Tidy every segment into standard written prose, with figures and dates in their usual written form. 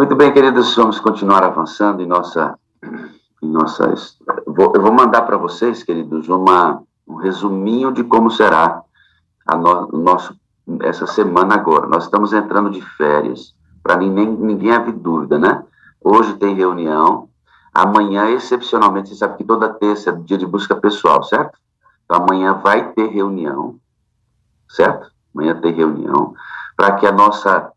Muito bem, queridos, vamos continuar avançando em nossa. Eu vou mandar para vocês, queridos, um resuminho de como será essa semana agora. Nós estamos entrando de férias, para ninguém haver dúvida, né? Hoje tem reunião, amanhã, excepcionalmente, você sabe que toda terça é dia de busca pessoal, certo? Então, amanhã vai ter reunião, certo? Amanhã tem reunião, para que a nossa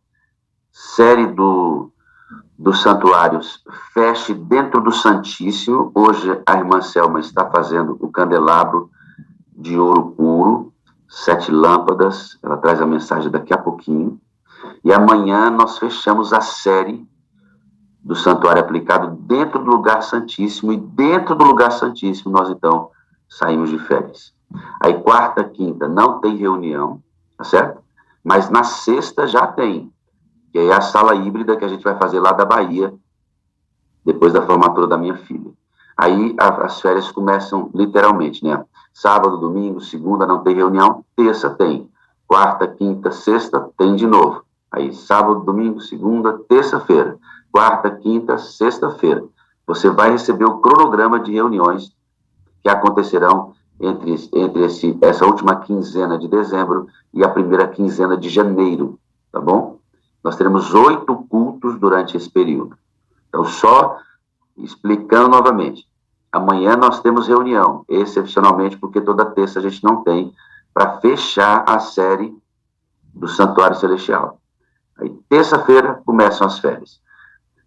série dos santuários feche dentro do Santíssimo. Hoje a irmã Selma está fazendo o candelabro de ouro puro, 7 lâmpadas, ela traz a mensagem daqui a pouquinho, e amanhã nós fechamos a série do santuário aplicado dentro do lugar santíssimo, e dentro do lugar santíssimo nós então saímos de férias. Aí quarta, quinta não tem reunião, tá certo? Mas na sexta já tem, que é a sala híbrida que a gente vai fazer lá da Bahia, depois da formatura da minha filha. Aí as férias começam literalmente, né? Sábado, domingo, segunda não tem reunião, terça tem. Quarta, quinta, sexta tem de novo. Aí sábado, domingo, segunda, terça-feira. Quarta, quinta, sexta-feira. Você vai receber o cronograma de reuniões que acontecerão entre essa última quinzena de dezembro e a primeira quinzena de janeiro, tá bom? Nós teremos 8 cultos durante esse período. Então, só explicando novamente, amanhã nós temos reunião, excepcionalmente, porque toda terça a gente não tem, para fechar a série do Santuário Celestial. Aí, terça-feira, começam as férias.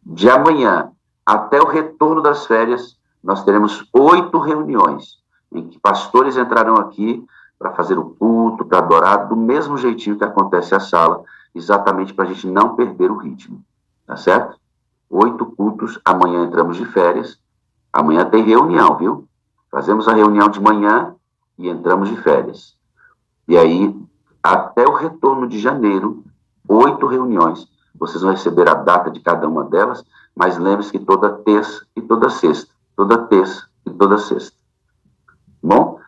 De amanhã até o retorno das férias, nós teremos 8 reuniões, em que pastores entrarão aqui para fazer o culto, para adorar, do mesmo jeitinho que acontece a sala, exatamente para a gente não perder o ritmo, tá certo? 8 cultos, amanhã entramos de férias, amanhã tem reunião, viu? Fazemos a reunião de manhã e entramos de férias. E aí, até o retorno de janeiro, 8 reuniões. Vocês vão receber a data de cada uma delas, mas lembre-se que toda terça e toda sexta, toda terça e toda sexta. Bom?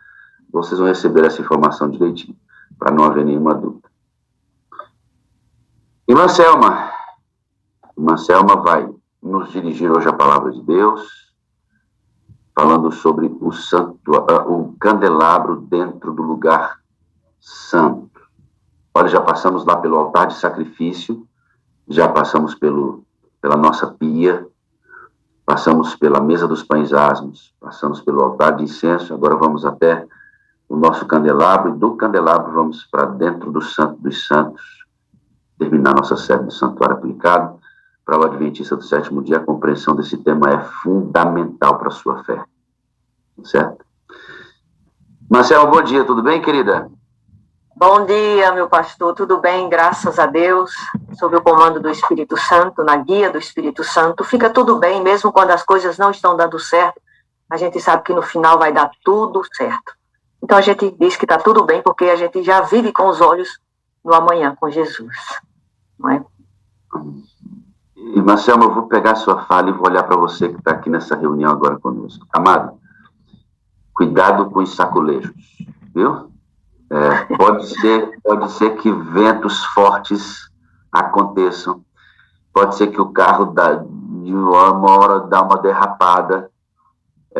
Vocês vão receber essa informação direitinho, para não haver nenhuma dúvida. Irmã Selma vai nos dirigir hoje a palavra de Deus, falando sobre o candelabro dentro do lugar santo. Olha, já passamos lá pelo altar de sacrifício, já passamos pela nossa pia, passamos pela mesa dos pães asmos, passamos pelo altar de incenso, agora vamos até o nosso candelabro, e do candelabro vamos para dentro do Santo dos Santos, terminar nossa série do Santuário Aplicado. Para o Adventista do Sétimo Dia, a compreensão desse tema é fundamental para a sua fé. Certo? Marcelo, bom dia, tudo bem, querida? Bom dia, meu pastor, tudo bem, graças a Deus, sob o comando do Espírito Santo, na guia do Espírito Santo, fica tudo bem, mesmo quando as coisas não estão dando certo, a gente sabe que no final vai dar tudo certo. Então a gente diz que está tudo bem, porque a gente já vive com os olhos no amanhã com Jesus, não é? E, Marcelo, eu vou pegar a sua fala e vou olhar para você que está aqui nessa reunião agora conosco. Amado, cuidado com os sacolejos, viu? Pode ser que ventos fortes aconteçam, pode ser que o carro de uma hora dá uma derrapada,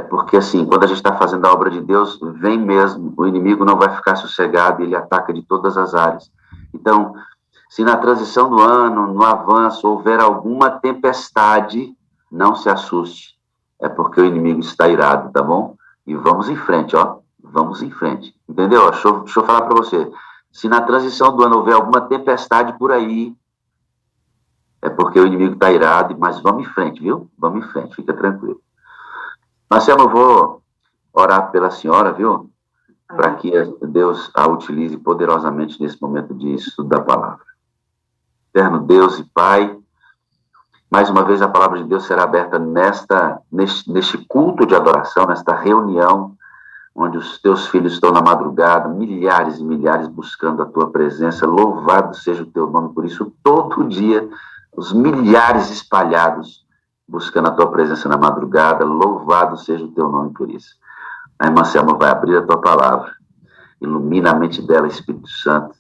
porque assim, quando a gente está fazendo a obra de Deus, vem mesmo, o inimigo não vai ficar sossegado, ele ataca de todas as áreas. Então, se na transição do ano, no avanço, houver alguma tempestade, não se assuste, é porque o inimigo está irado, tá bom? E vamos em frente, ó. Vamos em frente, entendeu? Deixa eu falar para você. Se na transição do ano houver alguma tempestade por aí, é porque o inimigo está irado, mas vamos em frente, viu? Vamos em frente, fica tranquilo. Marcelo, eu vou orar pela senhora, viu? Para que Deus a utilize poderosamente nesse momento de estudo da palavra. Eterno Deus e Pai, mais uma vez a palavra de Deus será aberta neste culto de adoração, nesta reunião, onde os teus filhos estão na madrugada, milhares e milhares buscando a tua presença. Louvado seja o teu nome por isso. Todo dia, os milhares espalhados buscando a tua presença na madrugada. Louvado seja o teu nome por isso. A irmã Selma vai abrir a tua palavra. Ilumina a mente dela, Espírito Santo.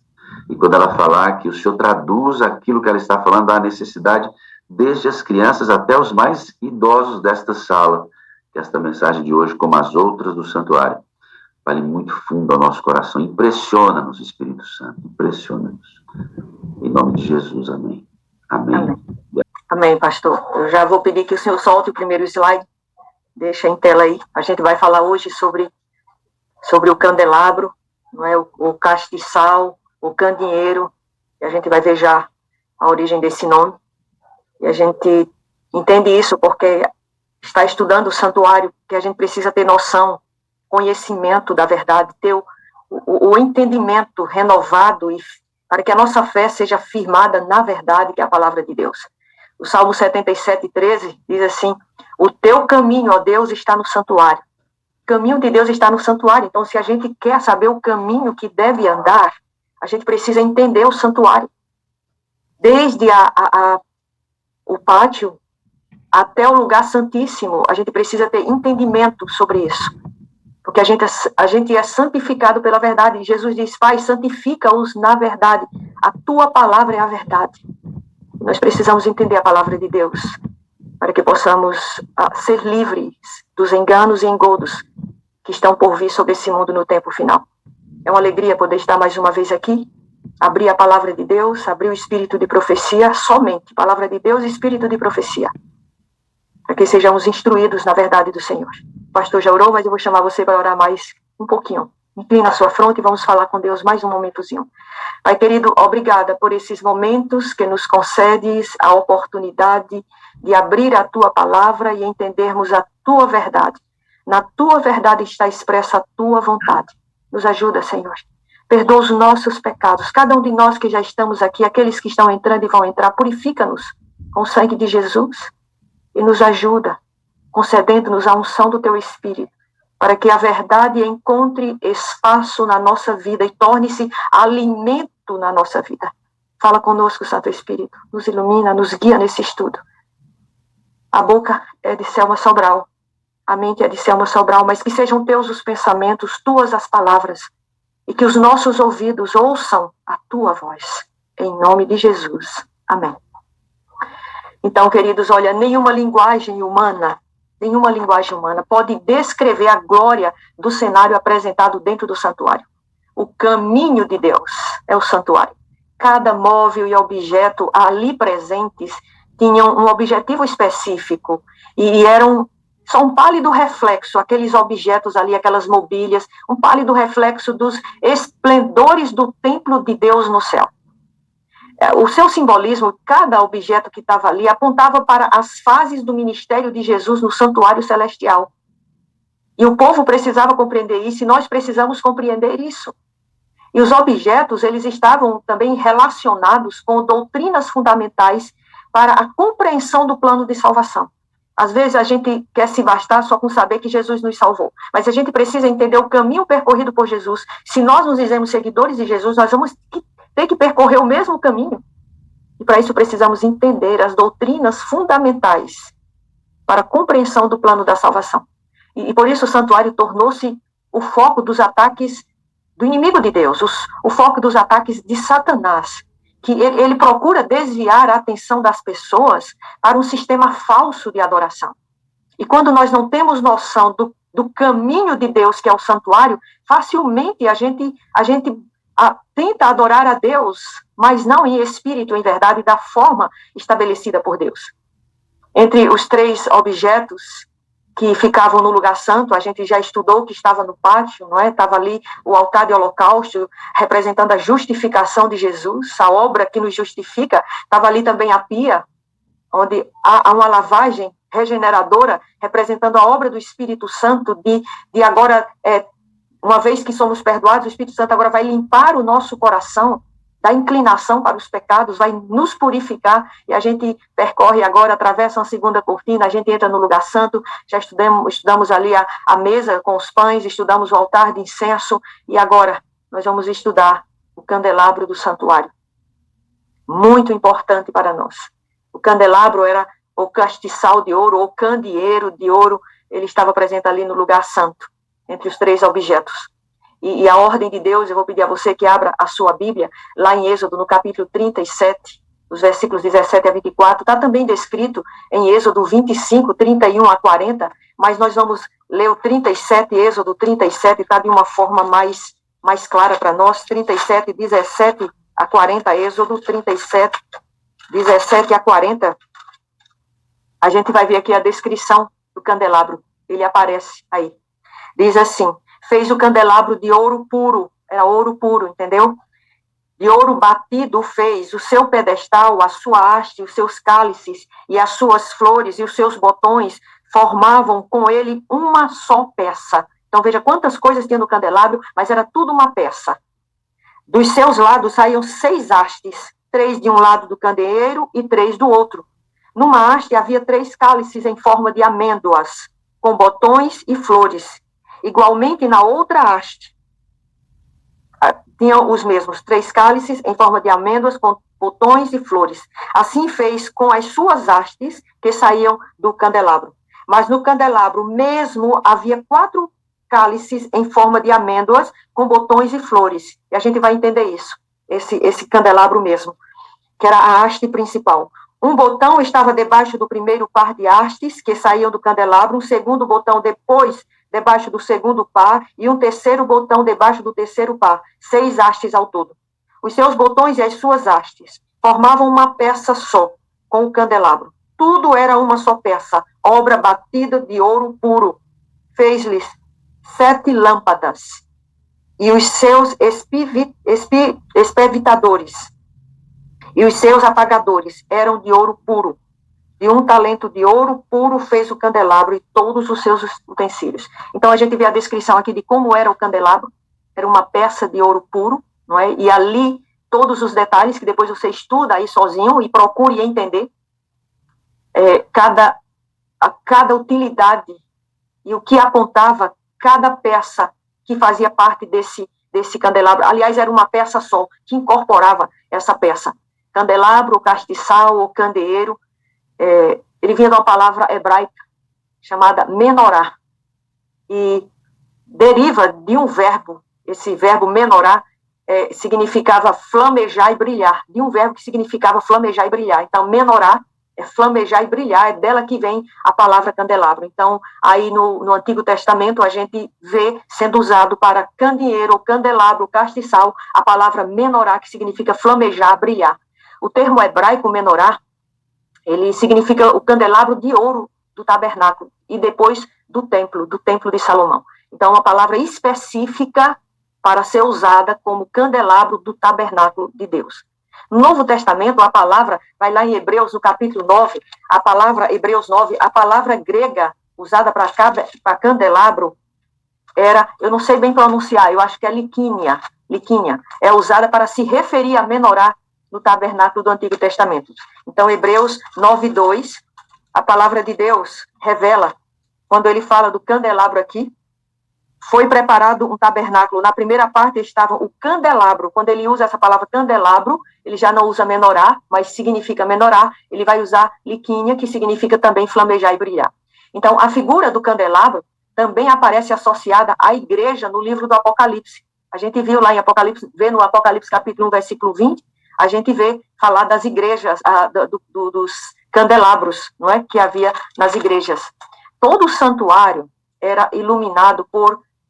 E quando ela falar, que o Senhor traduza aquilo que ela está falando, há necessidade desde as crianças até os mais idosos desta sala, que esta mensagem de hoje, como as outras do santuário, vale muito fundo ao nosso coração. Impressiona-nos, Espírito Santo, impressiona-nos. Em nome de Jesus, amém. Amém. Amém. Amém, pastor. Eu já vou pedir que o senhor solte o primeiro slide. Deixa em tela aí. A gente vai falar hoje sobre o candelabro, não é? O castiçal, o candeeiro. E a gente vai ver já a origem desse nome. E a gente entende isso porque está estudando o santuário, que a gente precisa ter noção, conhecimento da verdade, ter o entendimento renovado e para que a nossa fé seja firmada na verdade, que é a palavra de Deus. O Salmo 77:13 diz assim: o teu caminho, ó Deus, está no santuário. O caminho de Deus está no santuário. Então, se a gente quer saber o caminho que deve andar, a gente precisa entender o santuário. Desde o pátio até o lugar santíssimo, a gente precisa ter entendimento sobre isso. Porque a gente é santificado pela verdade. E Jesus diz: Pai, santifica-os na verdade. A tua palavra é a verdade. Nós precisamos entender a palavra de Deus para que possamos ser livres dos enganos e engodos que estão por vir sobre esse mundo no tempo final. É uma alegria poder estar mais uma vez aqui, abrir a palavra de Deus, abrir o espírito de profecia, somente palavra de Deus e espírito de profecia, para que sejamos instruídos na verdade do Senhor. O pastor já orou, mas eu vou chamar você para orar mais um pouquinho. Inclina a sua fronte e vamos falar com Deus mais um momentozinho. Pai querido, obrigada por esses momentos que nos concedes a oportunidade de abrir a tua palavra e entendermos a tua verdade. Na tua verdade está expressa a tua vontade. Nos ajuda, Senhor. Perdoa os nossos pecados. Cada um de nós que já estamos aqui, aqueles que estão entrando e vão entrar, purifica-nos com o sangue de Jesus e nos ajuda, concedendo-nos a unção do teu Espírito, para que a verdade encontre espaço na nossa vida e torne-se alimento na nossa vida. Fala conosco, Santo Espírito. Nos ilumina, nos guia nesse estudo. A boca é de Selma Sobral. A mente é de Selma Sobral, mas que sejam teus os pensamentos, tuas as palavras, e que os nossos ouvidos ouçam a tua voz. Em nome de Jesus. Amém. Então, queridos, olha, nenhuma linguagem humana pode descrever a glória do cenário apresentado dentro do santuário. O caminho de Deus é o santuário. Cada móvel e objeto ali presentes tinham um objetivo específico e eram só um pálido reflexo, aqueles objetos ali, aquelas mobílias, um pálido reflexo dos esplendores do templo de Deus no céu. O seu simbolismo, cada objeto que estava ali, apontava para as fases do ministério de Jesus no santuário celestial. E o povo precisava compreender isso, e nós precisamos compreender isso. E os objetos, eles estavam também relacionados com doutrinas fundamentais para a compreensão do plano de salvação. Às vezes a gente quer se bastar só com saber que Jesus nos salvou, mas a gente precisa entender o caminho percorrido por Jesus. Se nós nos dizemos seguidores de Jesus, nós vamos ter que percorrer o mesmo caminho. E para isso precisamos entender as doutrinas fundamentais para a compreensão do plano da salvação. E por isso o santuário tornou-se o foco dos ataques do inimigo de Deus, o foco dos ataques de Satanás, que ele procura desviar a atenção das pessoas para um sistema falso de adoração. E quando nós não temos noção do caminho de Deus, que é o santuário, facilmente a gente tenta adorar a Deus, mas não em espírito, em verdade, da forma estabelecida por Deus. Entre os três objetos que ficavam no lugar santo, a gente já estudou que estava no pátio, não é? Estava ali o altar de holocausto, representando a justificação de Jesus, a obra que nos justifica. Estava ali também a pia, onde há uma lavagem regeneradora, representando a obra do Espírito Santo, de agora, uma vez que somos perdoados, o Espírito Santo agora vai limpar o nosso coração da inclinação para os pecados, vai nos purificar, e a gente percorre agora, atravessa uma segunda cortina, a gente entra no lugar santo, já estudamos ali a mesa com os pães, estudamos o altar de incenso, e agora nós vamos estudar o candelabro do santuário. Muito importante para nós. O candelabro era o castiçal de ouro, ou candeeiro de ouro, ele estava presente ali no lugar santo, entre os três objetos. E a ordem de Deus, eu vou pedir a você que abra a sua Bíblia, lá em Êxodo, no capítulo 37, os versículos 17 a 24, está também descrito em Êxodo 25, 31 a 40, mas nós vamos ler o 37, Êxodo 37, está de uma forma mais clara para nós, 37, 17 a 40, Êxodo 37, 17 a 40, a gente vai ver aqui a descrição do candelabro, ele aparece aí. Diz assim, fez o candelabro de ouro puro, era ouro puro, entendeu? De ouro batido fez o seu pedestal, a sua haste, os seus cálices e as suas flores e os seus botões formavam com ele uma só peça. Então veja quantas coisas tinha no candelabro, mas era tudo uma peça. Dos seus lados saíam 6 hastes, 3 de um lado do candeeiro e 3 do outro. Numa haste havia 3 cálices em forma de amêndoas, com botões e flores. Igualmente na outra haste, tinham os mesmos 3 cálices em forma de amêndoas com botões e flores. Assim fez com as suas hastes que saíam do candelabro. Mas no candelabro mesmo havia 4 cálices em forma de amêndoas com botões e flores. E a gente vai entender isso, esse candelabro mesmo, que era a haste principal. Um botão estava debaixo do primeiro par de hastes que saíam do candelabro, um segundo botão debaixo do segundo par, e um terceiro botão debaixo do terceiro par, 6 hastes ao todo. Os seus botões e as suas hastes formavam uma peça só, com o candelabro. Tudo era uma só peça, obra batida de ouro puro. Fez-lhes 7 lâmpadas, e os seus espevitadores, e os seus apagadores eram de ouro puro. De 1 talento de ouro puro fez o candelabro e todos os seus utensílios. Então a gente vê a descrição aqui de como era o candelabro. Era uma peça de ouro puro, não é? E ali todos os detalhes que depois você estuda aí sozinho e procure entender cada utilidade e o que apontava cada peça que fazia parte desse candelabro. Aliás, era uma peça só que incorporava essa peça. Candelabro, castiçal, ou candeeiro, ele vinha de uma palavra hebraica chamada menorá, e deriva de um verbo, esse verbo menorá significava flamejar e brilhar, de um verbo que significava flamejar e brilhar. Então, menorá é flamejar e brilhar, é dela que vem a palavra candelabro. Então, aí no Antigo Testamento, a gente vê sendo usado para candeeiro, candelabro, castiçal, a palavra menorá, que significa flamejar, brilhar. O termo hebraico menorá, ele significa o candelabro de ouro do tabernáculo e depois do templo de Salomão. Então, é uma palavra específica para ser usada como candelabro do tabernáculo de Deus. No Novo Testamento, a palavra, vai lá em Hebreus, no capítulo 9, a palavra, Hebreus 9, a palavra grega usada para candelabro era, eu não sei bem pronunciar, eu acho que é liquínia, é usada para se referir a menorá no tabernáculo do Antigo Testamento. Então, Hebreus 9:2, a palavra de Deus revela, quando ele fala do candelabro aqui, foi preparado um tabernáculo. Na primeira parte estava o candelabro. Quando ele usa essa palavra candelabro, ele já não usa menorá, mas significa menorá. Ele vai usar liquínia, que significa também flamejar e brilhar. Então, a figura do candelabro também aparece associada à igreja no livro do Apocalipse. A gente viu lá em Apocalipse, vê no Apocalipse capítulo 1, versículo 20, a gente vê falar das igrejas, dos candelabros, não é, que havia nas igrejas. Todo o santuário era iluminado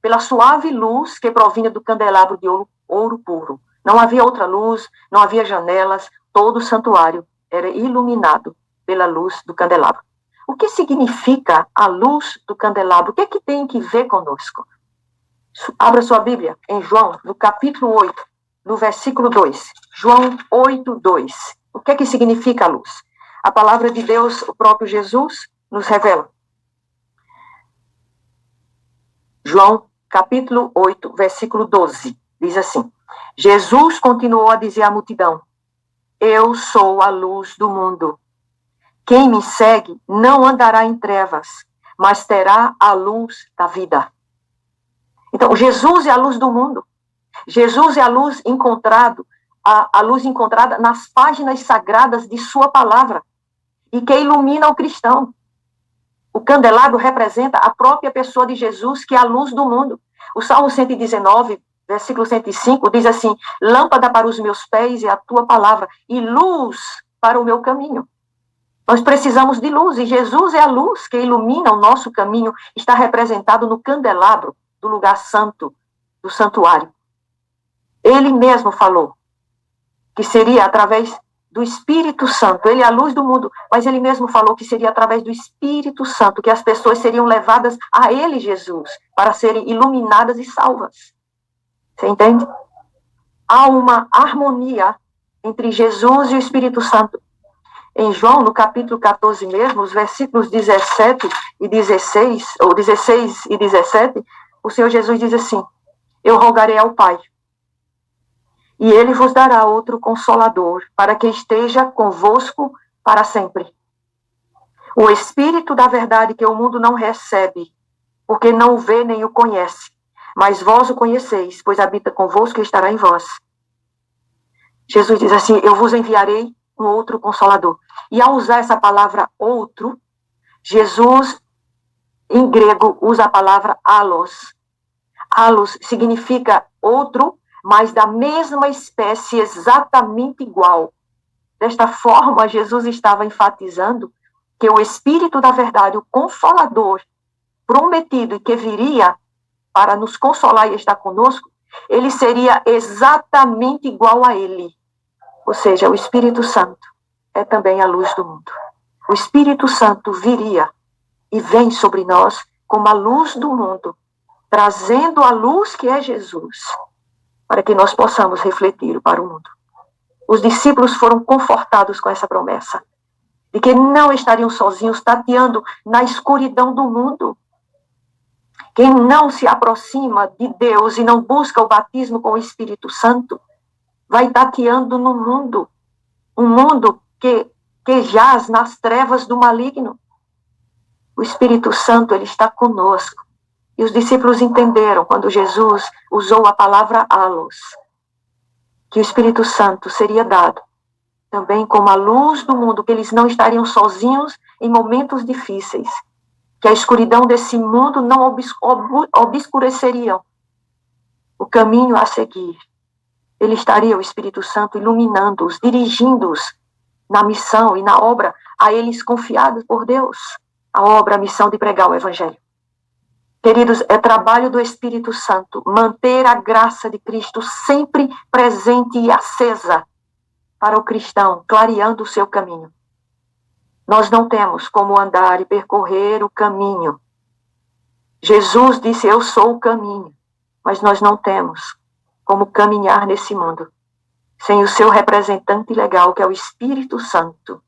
pela suave luz que provinha do candelabro de ouro puro. Não havia outra luz, não havia janelas, todo o santuário era iluminado pela luz do candelabro. O que significa a luz do candelabro? O que é que tem que ver conosco? Abra sua Bíblia em João, no capítulo 8, no versículo 2. João 8:2. O que é que significa a luz? A palavra de Deus, o próprio Jesus, nos revela. João, capítulo 8, versículo 12, diz assim: Jesus continuou a dizer à multidão: eu sou a luz do mundo. Quem me segue não andará em trevas, mas terá a luz da vida. Então, Jesus é a luz do mundo. Jesus é a luz encontrada nas páginas sagradas de sua palavra e que ilumina o cristão. O candelabro representa a própria pessoa de Jesus, que é a luz do mundo. O Salmo 119, versículo 105, diz assim: lâmpada para os meus pés é a tua palavra, e luz para o meu caminho. Nós precisamos de luz, e Jesus é a luz que ilumina o nosso caminho, está representado no candelabro do lugar santo, do santuário. Ele mesmo falou que seria através do Espírito Santo, ele é a luz do mundo, mas ele mesmo falou que seria através do Espírito Santo que as pessoas seriam levadas a ele, Jesus, para serem iluminadas e salvas. Você entende? Há uma harmonia entre Jesus e o Espírito Santo. Em João, no capítulo 14 mesmo, os versículos 17 e 16, ou 16 e 17, o Senhor Jesus diz assim: eu rogarei ao Pai, e ele vos dará outro consolador, para que esteja convosco para sempre. O Espírito da verdade que o mundo não recebe, porque não o vê nem o conhece, mas vós o conheceis, pois habita convosco e estará em vós. Jesus diz assim: eu vos enviarei um outro consolador. E ao usar essa palavra outro, Jesus, em grego, usa a palavra allos. Allos significa outro, mas da mesma espécie, exatamente igual. Desta forma, Jesus estava enfatizando que o Espírito da verdade, o Consolador, prometido e que viria para nos consolar e estar conosco, ele seria exatamente igual a ele. Ou seja, o Espírito Santo é também a luz do mundo. O Espírito Santo viria e vem sobre nós como a luz do mundo, trazendo a luz que é Jesus, para que nós possamos refletir para o mundo. Os discípulos foram confortados com essa promessa, de que não estariam sozinhos tateando na escuridão do mundo. Quem não se aproxima de Deus e não busca o batismo com o Espírito Santo, vai tateando no mundo, um mundo que jaz nas trevas do maligno. O Espírito Santo, ele está conosco. E os discípulos entenderam, quando Jesus usou a palavra allos, que o Espírito Santo seria dado também como a luz do mundo, que eles não estariam sozinhos em momentos difíceis, que a escuridão desse mundo não obscureceria o caminho a seguir. Ele estaria, o Espírito Santo, iluminando-os, dirigindo-os na missão e na obra a eles confiados por Deus, a obra, a missão de pregar o Evangelho. Queridos, é trabalho do Espírito Santo manter a graça de Cristo sempre presente e acesa para o cristão, clareando o seu caminho. Nós não temos como andar e percorrer o caminho. Jesus disse: eu sou o caminho, mas nós não temos como caminhar nesse mundo sem o seu representante legal, que é o Espírito Santo,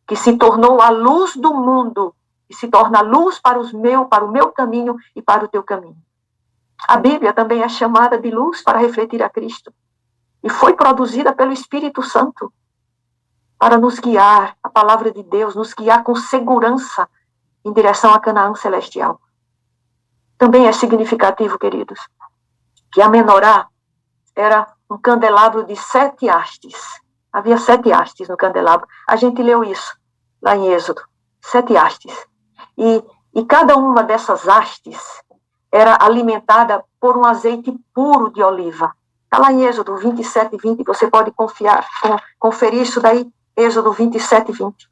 que se tornou a luz do mundo e se torna luz para o meu caminho e para o teu caminho. A Bíblia também é chamada de luz para refletir a Cristo. E foi produzida pelo Espírito Santo para nos guiar, a palavra de Deus, nos guiar com segurança em direção a Canaã celestial. Também é significativo, queridos, que a menorá era um candelabro de 7 hastes. Havia 7 hastes no candelabro. A gente leu isso lá em Êxodo. 7 hastes. E cada uma dessas hastes era alimentada por um azeite puro de oliva. Está lá em Êxodo 27 e 20, você pode conferir isso daí, Êxodo 27 e 20.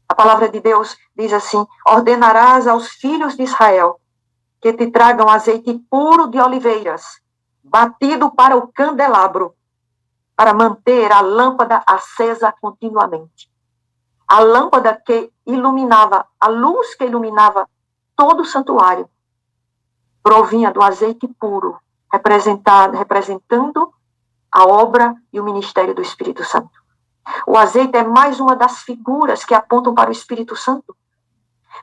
A palavra de Deus diz assim: ordenarás aos filhos de Israel que te tragam azeite puro de oliveiras, batido para o candelabro, para manter a lâmpada acesa continuamente. A lâmpada que iluminava, a luz que iluminava todo o santuário, provinha do azeite puro, representando a obra e o ministério do Espírito Santo. O azeite é mais uma das figuras que apontam para o Espírito Santo.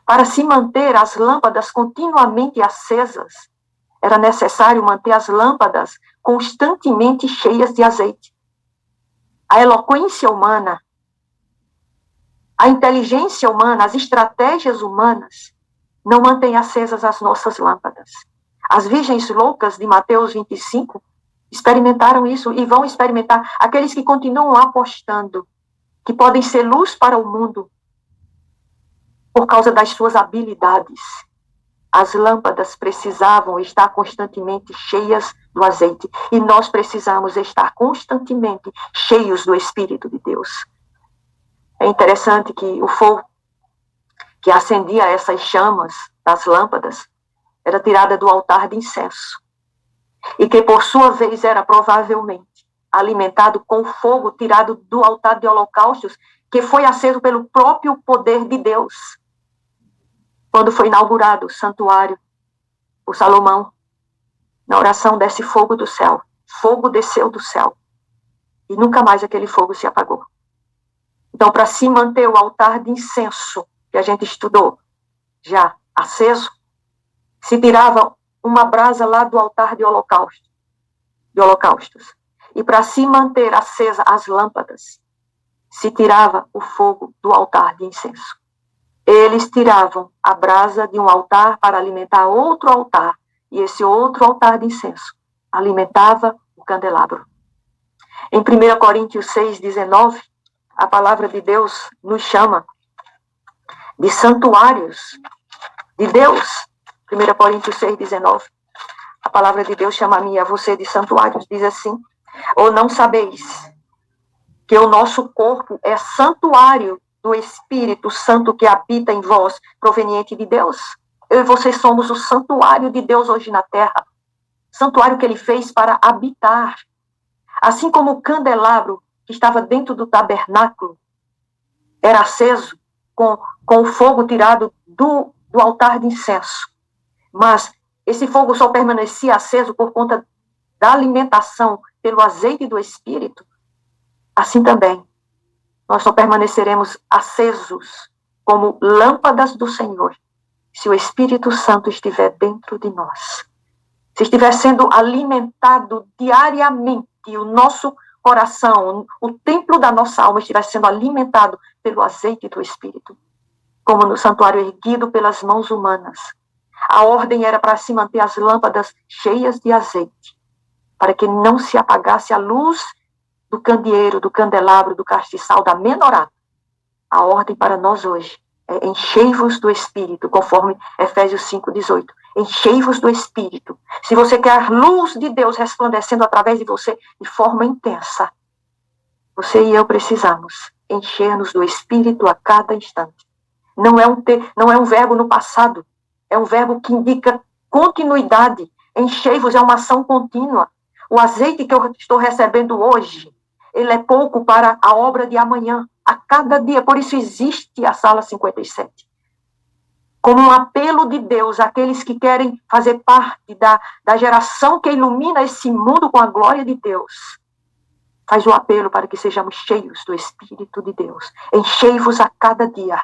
Para se manter as lâmpadas continuamente acesas, era necessário manter as lâmpadas constantemente cheias de azeite. A eloquência humana, a inteligência humana, as estratégias humanas não mantêm acesas as nossas lâmpadas. As virgens loucas de Mateus 25 experimentaram isso e vão experimentar. Aqueles que continuam apostando que podem ser luz para o mundo por causa das suas habilidades. As lâmpadas precisavam estar constantemente cheias do azeite. E nós precisamos estar constantemente cheios do Espírito de Deus. É interessante que o fogo que acendia essas chamas das lâmpadas era tirada do altar de incenso, e que, por sua vez, era provavelmente alimentado com fogo tirado do altar de holocaustos, que foi aceso pelo próprio poder de Deus. Quando foi inaugurado o santuário por Salomão, na oração desce fogo do céu, fogo desceu do céu, e nunca mais aquele fogo se apagou. Então, para se manter o altar de incenso, que a gente estudou, já aceso, se tirava uma brasa lá do altar de holocaustos. E para se manter acesa as lâmpadas, se tirava o fogo do altar de incenso. Eles tiravam a brasa de um altar para alimentar outro altar, e esse outro altar de incenso alimentava o candelabro. Em 1 Coríntios 6:19, a palavra de Deus nos chama de santuários de Deus. 1 Coríntios 6:19. A palavra de Deus chama a mim e a você de santuários. Diz assim: ou não sabeis que o nosso corpo é santuário do Espírito Santo que habita em vós, proveniente de Deus? Eu e vocês somos o santuário de Deus hoje na terra. Santuário que ele fez para habitar. Assim como o candelabro que estava dentro do tabernáculo era aceso com o fogo tirado do altar de incenso. Mas esse fogo só permanecia aceso por conta da alimentação pelo azeite do Espírito. Assim também, nós só permaneceremos acesos como lâmpadas do Senhor se o Espírito Santo estiver dentro de nós. Se estiver sendo alimentado diariamente, o nosso coração, o templo da nossa alma estiver sendo alimentado pelo azeite do Espírito, como no santuário erguido pelas mãos humanas. A ordem era para se manter as lâmpadas cheias de azeite, para que não se apagasse a luz do candeeiro, do candelabro, do castiçal, da menorá. A ordem para nós hoje é: enchei-vos do Espírito, conforme Efésios 5:18. Enchei-vos do Espírito. Se você quer a luz de Deus resplandecendo através de você de forma intensa, você e eu precisamos encher-nos do Espírito a cada instante. Não é um verbo no passado, é um verbo que indica continuidade. Enchei-vos é uma ação contínua. O azeite que eu estou recebendo hoje, ele é pouco para a obra de amanhã, a cada dia. Por isso existe a Sala 57. Como um apelo de Deus àqueles que querem fazer parte da geração que ilumina esse mundo com a glória de Deus. Faz o apelo para que sejamos cheios do Espírito de Deus. Enchei-vos a cada dia.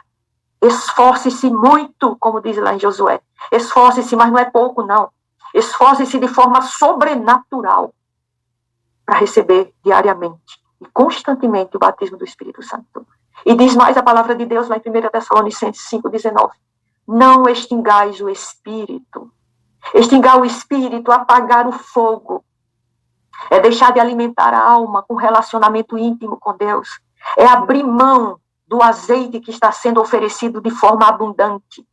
Esforce-se muito, como diz lá em Josué. Esforce-se, mas não é pouco, não. Esforce-se de forma sobrenatural para receber diariamente e constantemente o batismo do Espírito Santo. E diz mais a palavra de Deus lá em 1 Tessalonicenses 5:19. Não extingais o Espírito. Extingar o Espírito, apagar o fogo, é deixar de alimentar a alma com relacionamento íntimo com Deus. É abrir mão do azeite que está sendo oferecido de forma abundante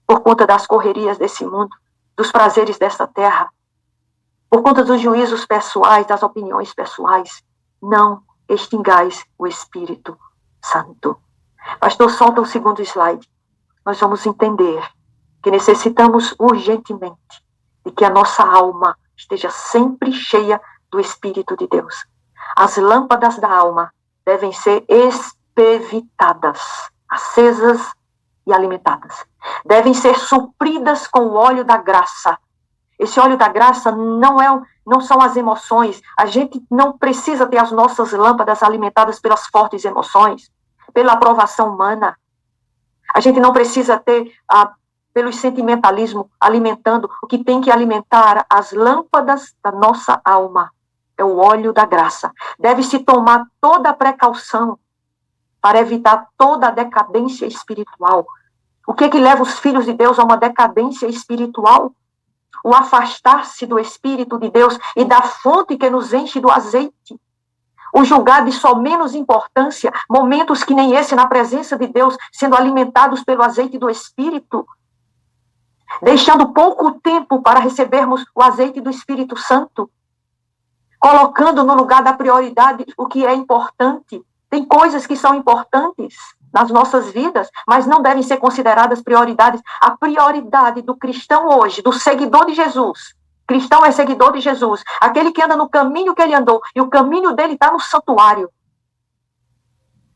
por conta das correrias desse mundo, dos prazeres desta terra, por conta dos juízos pessoais, das opiniões pessoais. Não extingais o Espírito Santo. Pastor, solta o segundo slide. Nós vamos entender que necessitamos urgentemente de que a nossa alma esteja sempre cheia do Espírito de Deus. As lâmpadas da alma devem ser espevitadas, acesas e alimentadas. Devem ser supridas com o óleo da graça. Esse óleo da graça não são as emoções. A gente não precisa ter as nossas lâmpadas alimentadas pelas fortes emoções, pela aprovação humana. A gente não precisa ter pelo sentimentalismo alimentando. O que tem que alimentar as lâmpadas da nossa alma é o óleo da graça. Deve-se tomar toda a precaução para evitar toda a decadência espiritual. O que leva os filhos de Deus a uma decadência espiritual? O afastar-se do Espírito de Deus e da fonte que nos enche do azeite. O julgar de só menos importância momentos que nem esse na presença de Deus, sendo alimentados pelo azeite do Espírito, deixando pouco tempo para recebermos o azeite do Espírito Santo, colocando no lugar da prioridade o que é importante, Tem coisas que são importantes nas nossas vidas, mas não devem ser consideradas prioridades. A prioridade do cristão hoje, do seguidor de Jesus, cristão é seguidor de Jesus, aquele que anda no caminho que ele andou, e o caminho dele está no santuário.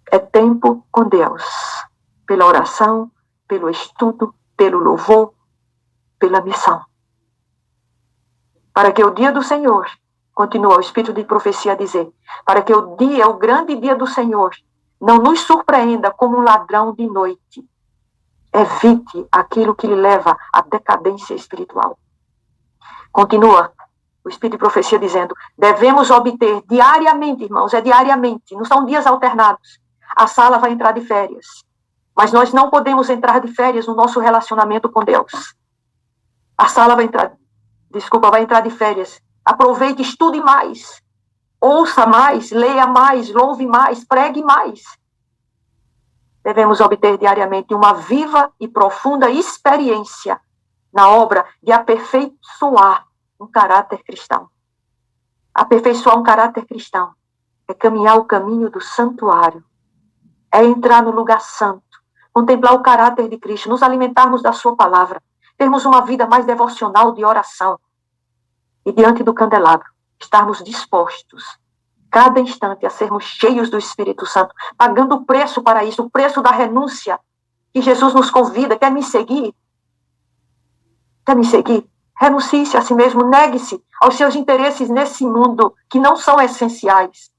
É tempo com Deus, pela oração, pelo estudo, pelo louvor, pela missão. Para que o dia do Senhor, continua o Espírito de profecia a dizer, para que o grande dia do Senhor, não nos surpreenda como um ladrão de noite. Evite aquilo que lhe leva à decadência espiritual. Continua o Espírito de profecia dizendo, devemos obter diariamente, irmãos, é diariamente, não são dias alternados. A sala vai entrar de férias, mas nós não podemos entrar de férias no nosso relacionamento com Deus. A sala vai entrar de férias. Aproveite, estude mais, ouça mais, leia mais, louve mais, pregue mais. Devemos obter diariamente uma viva e profunda experiência na obra de aperfeiçoar um caráter cristão. Aperfeiçoar um caráter cristão é caminhar o caminho do santuário, é entrar no lugar santo, contemplar o caráter de Cristo, nos alimentarmos da sua palavra, termos uma vida mais devocional de oração e diante do candelabro, estarmos dispostos cada instante a sermos cheios do Espírito Santo, pagando o preço para isso, o preço da renúncia, que Jesus nos convida. Quer me seguir? Quer me seguir? Renuncie-se a si mesmo, negue-se aos seus interesses nesse mundo, que não são essenciais.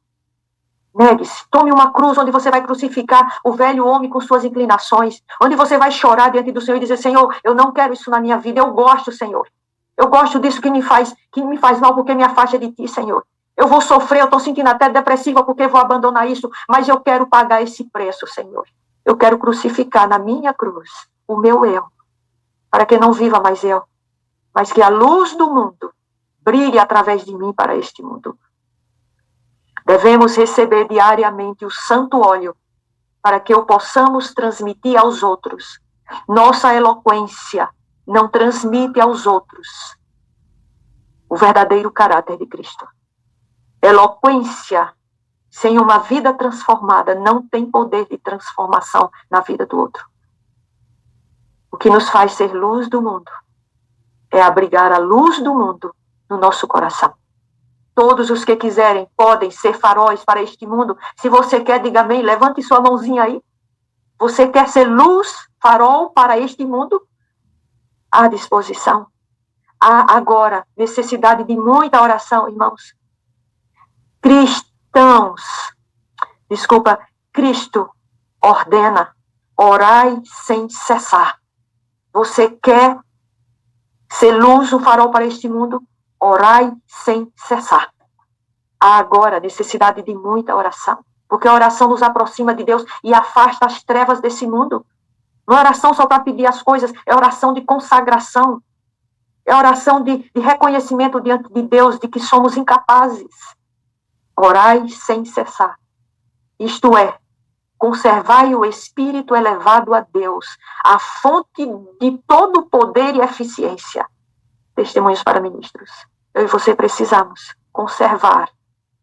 Negue-se, tome uma cruz onde você vai crucificar o velho homem com suas inclinações, onde você vai chorar diante do Senhor e dizer, Senhor, eu não quero isso na minha vida, eu gosto, Senhor. Eu gosto disso que me faz mal porque me afasta de ti, Senhor. Eu vou sofrer, eu estou sentindo até depressiva porque vou abandonar isso, mas eu quero pagar esse preço, Senhor. Eu quero crucificar na minha cruz o meu eu, para que não viva mais eu, mas que a luz do mundo brilhe através de mim para este mundo. Devemos receber diariamente o santo óleo para que o possamos transmitir aos outros. Nossa eloquência não transmite aos outros o verdadeiro caráter de Cristo. Eloquência sem uma vida transformada não tem poder de transformação na vida do outro. O que nos faz ser luz do mundo é abrigar a luz do mundo no nosso coração. Todos os que quiserem podem ser faróis para este mundo. Se você quer, diga amém, levante sua mãozinha aí. Você quer ser luz, farol para este mundo? À disposição. Há agora necessidade de muita oração, irmãos. Cristo ordena, orai sem cessar. Você quer ser luz, um farol para este mundo? Orai sem cessar. Há agora necessidade de muita oração, porque a oração nos aproxima de Deus e afasta as trevas desse mundo. Não é oração só para pedir as coisas, é oração de consagração, é oração de reconhecimento diante de Deus de que somos incapazes. Orai sem cessar. Isto é, conservai o espírito elevado a Deus, a fonte de todo poder e eficiência. Testemunhos para ministros. Eu e você precisamos conservar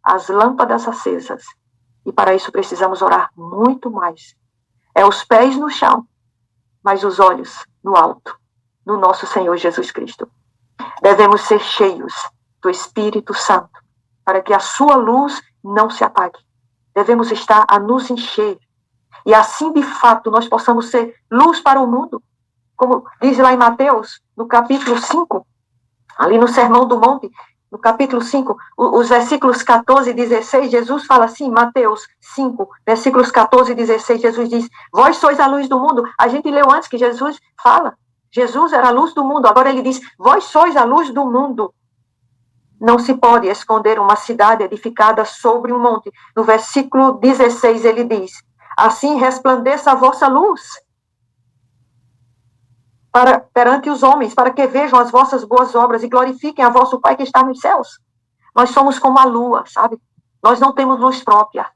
as lâmpadas acesas. E para isso precisamos orar muito mais. É os pés no chão, mas os olhos no alto, no nosso Senhor Jesus Cristo. Devemos ser cheios do Espírito Santo, para que a sua luz não se apague. Devemos estar a nos encher. E assim, de fato, nós possamos ser luz para o mundo. Como diz lá em Mateus, no capítulo 5, ali no Sermão do Monte, no capítulo 5, os versículos 14 e 16, Jesus fala assim, Mateus 5, versículos 14 e 16, Jesus diz, vós sois a luz do mundo. A gente leu antes que Jesus fala, Jesus era a luz do mundo, agora ele diz, vós sois a luz do mundo. Não se pode esconder uma cidade edificada sobre um monte. No versículo 16 ele diz, assim resplandeça a vossa luz perante os homens, para que vejam as vossas boas obras e glorifiquem a vosso Pai que está nos céus. Nós somos como a lua, sabe? Nós não temos luz própria.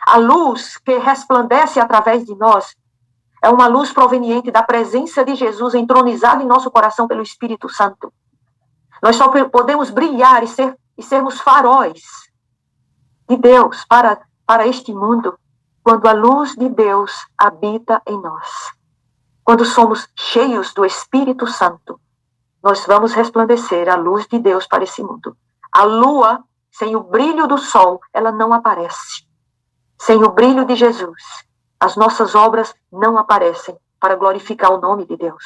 A luz que resplandece através de nós é uma luz proveniente da presença de Jesus entronizada em nosso coração pelo Espírito Santo. Nós só podemos brilhar e sermos faróis de Deus para este mundo quando a luz de Deus habita em nós, quando somos cheios do Espírito Santo, nós vamos resplandecer a luz de Deus para esse mundo. A lua, sem o brilho do sol, ela não aparece. Sem o brilho de Jesus, as nossas obras não aparecem para glorificar o nome de Deus.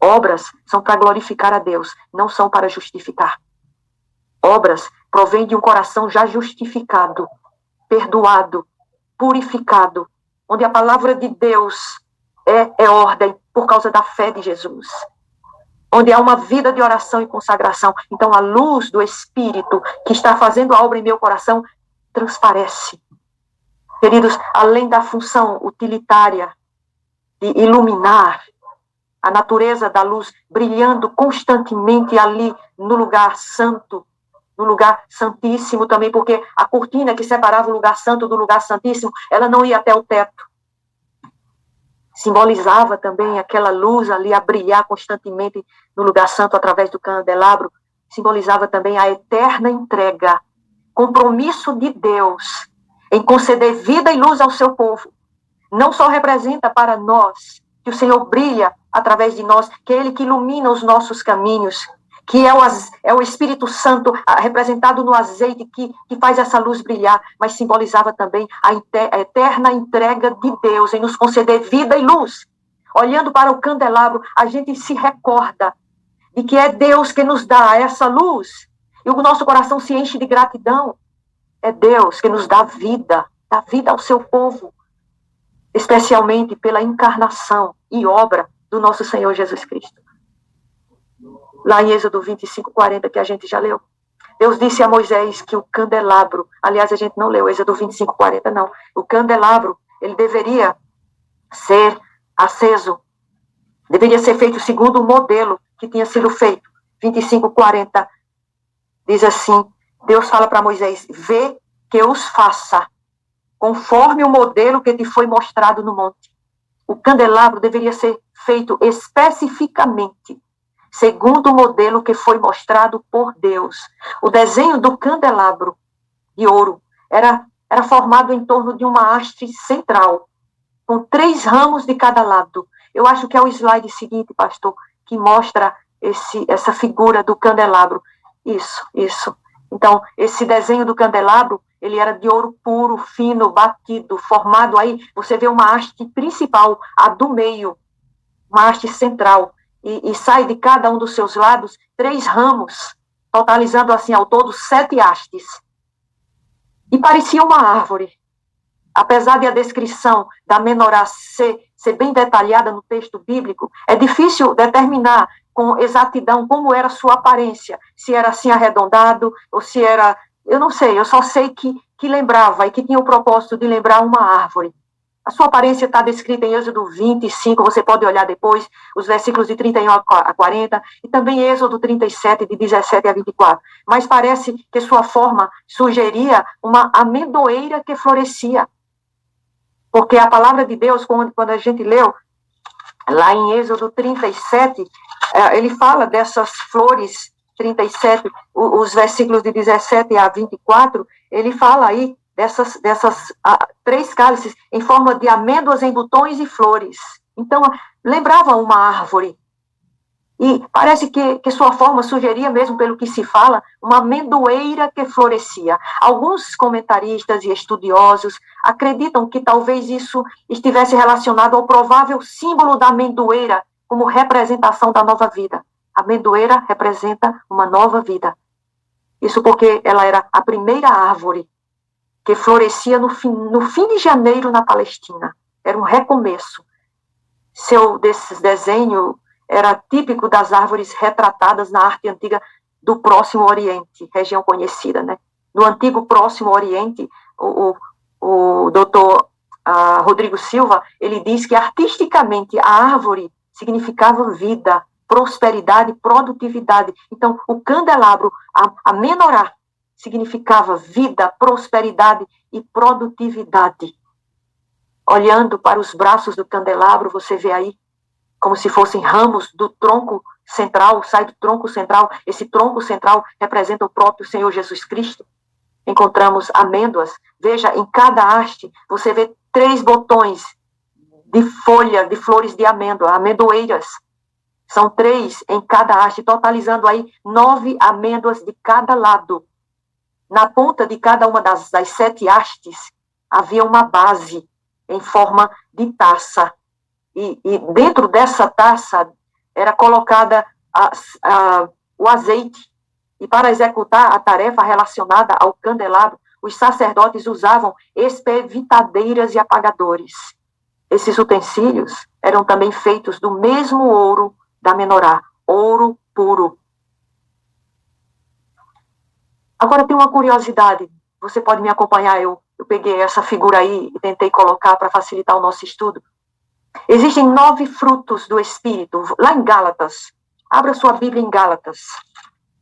Obras são para glorificar a Deus, não são para justificar. Obras provêm de um coração já justificado, perdoado, purificado, onde a palavra de Deus é ordem por causa da fé de Jesus, onde há uma vida de oração e consagração. Então a luz do Espírito que está fazendo a obra em meu coração transparece. Queridos, além da função utilitária de iluminar, a natureza da luz brilhando constantemente ali no lugar santo, no lugar santíssimo também, porque a cortina que separava o lugar santo do lugar santíssimo, ela não ia até o teto. Simbolizava também aquela luz ali a brilhar constantemente no lugar santo através do candelabro, simbolizava também a eterna entrega, compromisso de Deus em conceder vida e luz ao seu povo. Não só representa para nós que o Senhor brilha através de nós, que é Ele que ilumina os nossos caminhos, que é o Espírito Santo representado no azeite que faz essa luz brilhar, mas simbolizava também a eterna entrega de Deus em nos conceder vida e luz. Olhando para o candelabro, a gente se recorda de que é Deus que nos dá essa luz, e o nosso coração se enche de gratidão. É Deus que nos dá vida ao seu povo, especialmente pela encarnação e obra do nosso Senhor Jesus Cristo. Lá em Êxodo 25:40, que a gente já leu, Deus disse a Moisés que o candelabro, aliás, a gente não leu Êxodo 25:40, não. O candelabro, ele deveria ser aceso, deveria ser feito segundo o modelo que tinha sido feito. 25:40 diz assim, Deus fala para Moisés, vê que os faça conforme o modelo que te foi mostrado no monte. O candelabro deveria ser feito especificamente segundo o modelo que foi mostrado por Deus. O desenho do candelabro de ouro era formado em torno de uma haste central, com 3 ramos de cada lado. Eu acho que é o slide seguinte, pastor, que mostra essa figura do candelabro. Isso. Então, esse desenho do candelabro, ele era de ouro puro, fino, batido, formado aí, você vê uma haste principal, a do meio, uma haste central, e sai de cada um dos seus lados 3 ramos, totalizando assim ao todo 7 hastes. E parecia uma árvore. Apesar de a descrição da menorá ser bem detalhada no texto bíblico, é difícil determinar com exatidão como era sua aparência, se era assim arredondado, ou se era, eu não sei, eu só sei que lembrava e que tinha o propósito de lembrar uma árvore. A sua aparência está descrita em Êxodo 25, você pode olhar depois, os versículos de 31 a 40, e também Êxodo 37, de 17 a 24. Mas parece que sua forma sugeria uma amendoeira que florescia. Porque a palavra de Deus, quando a gente leu, lá em Êxodo 37, ele fala dessas flores, 37, os versículos de 17 a 24, ele fala aí dessas 3 cálices em forma de amêndoas em botões e flores. Então, lembrava uma árvore. E parece que sua forma sugeria, mesmo pelo que se fala, uma amendoeira que florescia. Alguns comentaristas e estudiosos acreditam que talvez isso estivesse relacionado ao provável símbolo da amendoeira como representação da nova vida. A amendoeira representa uma nova vida. Isso porque ela era a primeira árvore que florescia no fim de janeiro na Palestina. Era um recomeço. Desse desenho era típico das árvores retratadas na arte antiga do Próximo Oriente, região conhecida, né? No antigo Próximo Oriente, o doutor Rodrigo Silva, ele diz que artisticamente a árvore significava vida, prosperidade, produtividade. Então, o candelabro, a menorá, significava vida, prosperidade e produtividade. Olhando para os braços do candelabro, você vê aí como se fossem ramos do tronco central, sai do tronco central. Esse tronco central representa o próprio Senhor Jesus Cristo. Encontramos amêndoas. Veja, em cada haste, você vê 3 botões de folha, de flores de amêndoa, amendoeiras. São 3 em cada haste, totalizando aí 9 amêndoas de cada lado. Na ponta de cada uma das 7 hastes, havia uma base em forma de taça. E dentro dessa taça era colocada o azeite. E para executar a tarefa relacionada ao candelabro, os sacerdotes usavam espevitadeiras e apagadores. Esses utensílios eram também feitos do mesmo ouro da menorá, ouro puro. Agora tem uma curiosidade, você pode me acompanhar, eu peguei essa figura aí e tentei colocar para facilitar o nosso estudo. Existem 9 frutos do Espírito, lá em Gálatas. Abra sua Bíblia em Gálatas,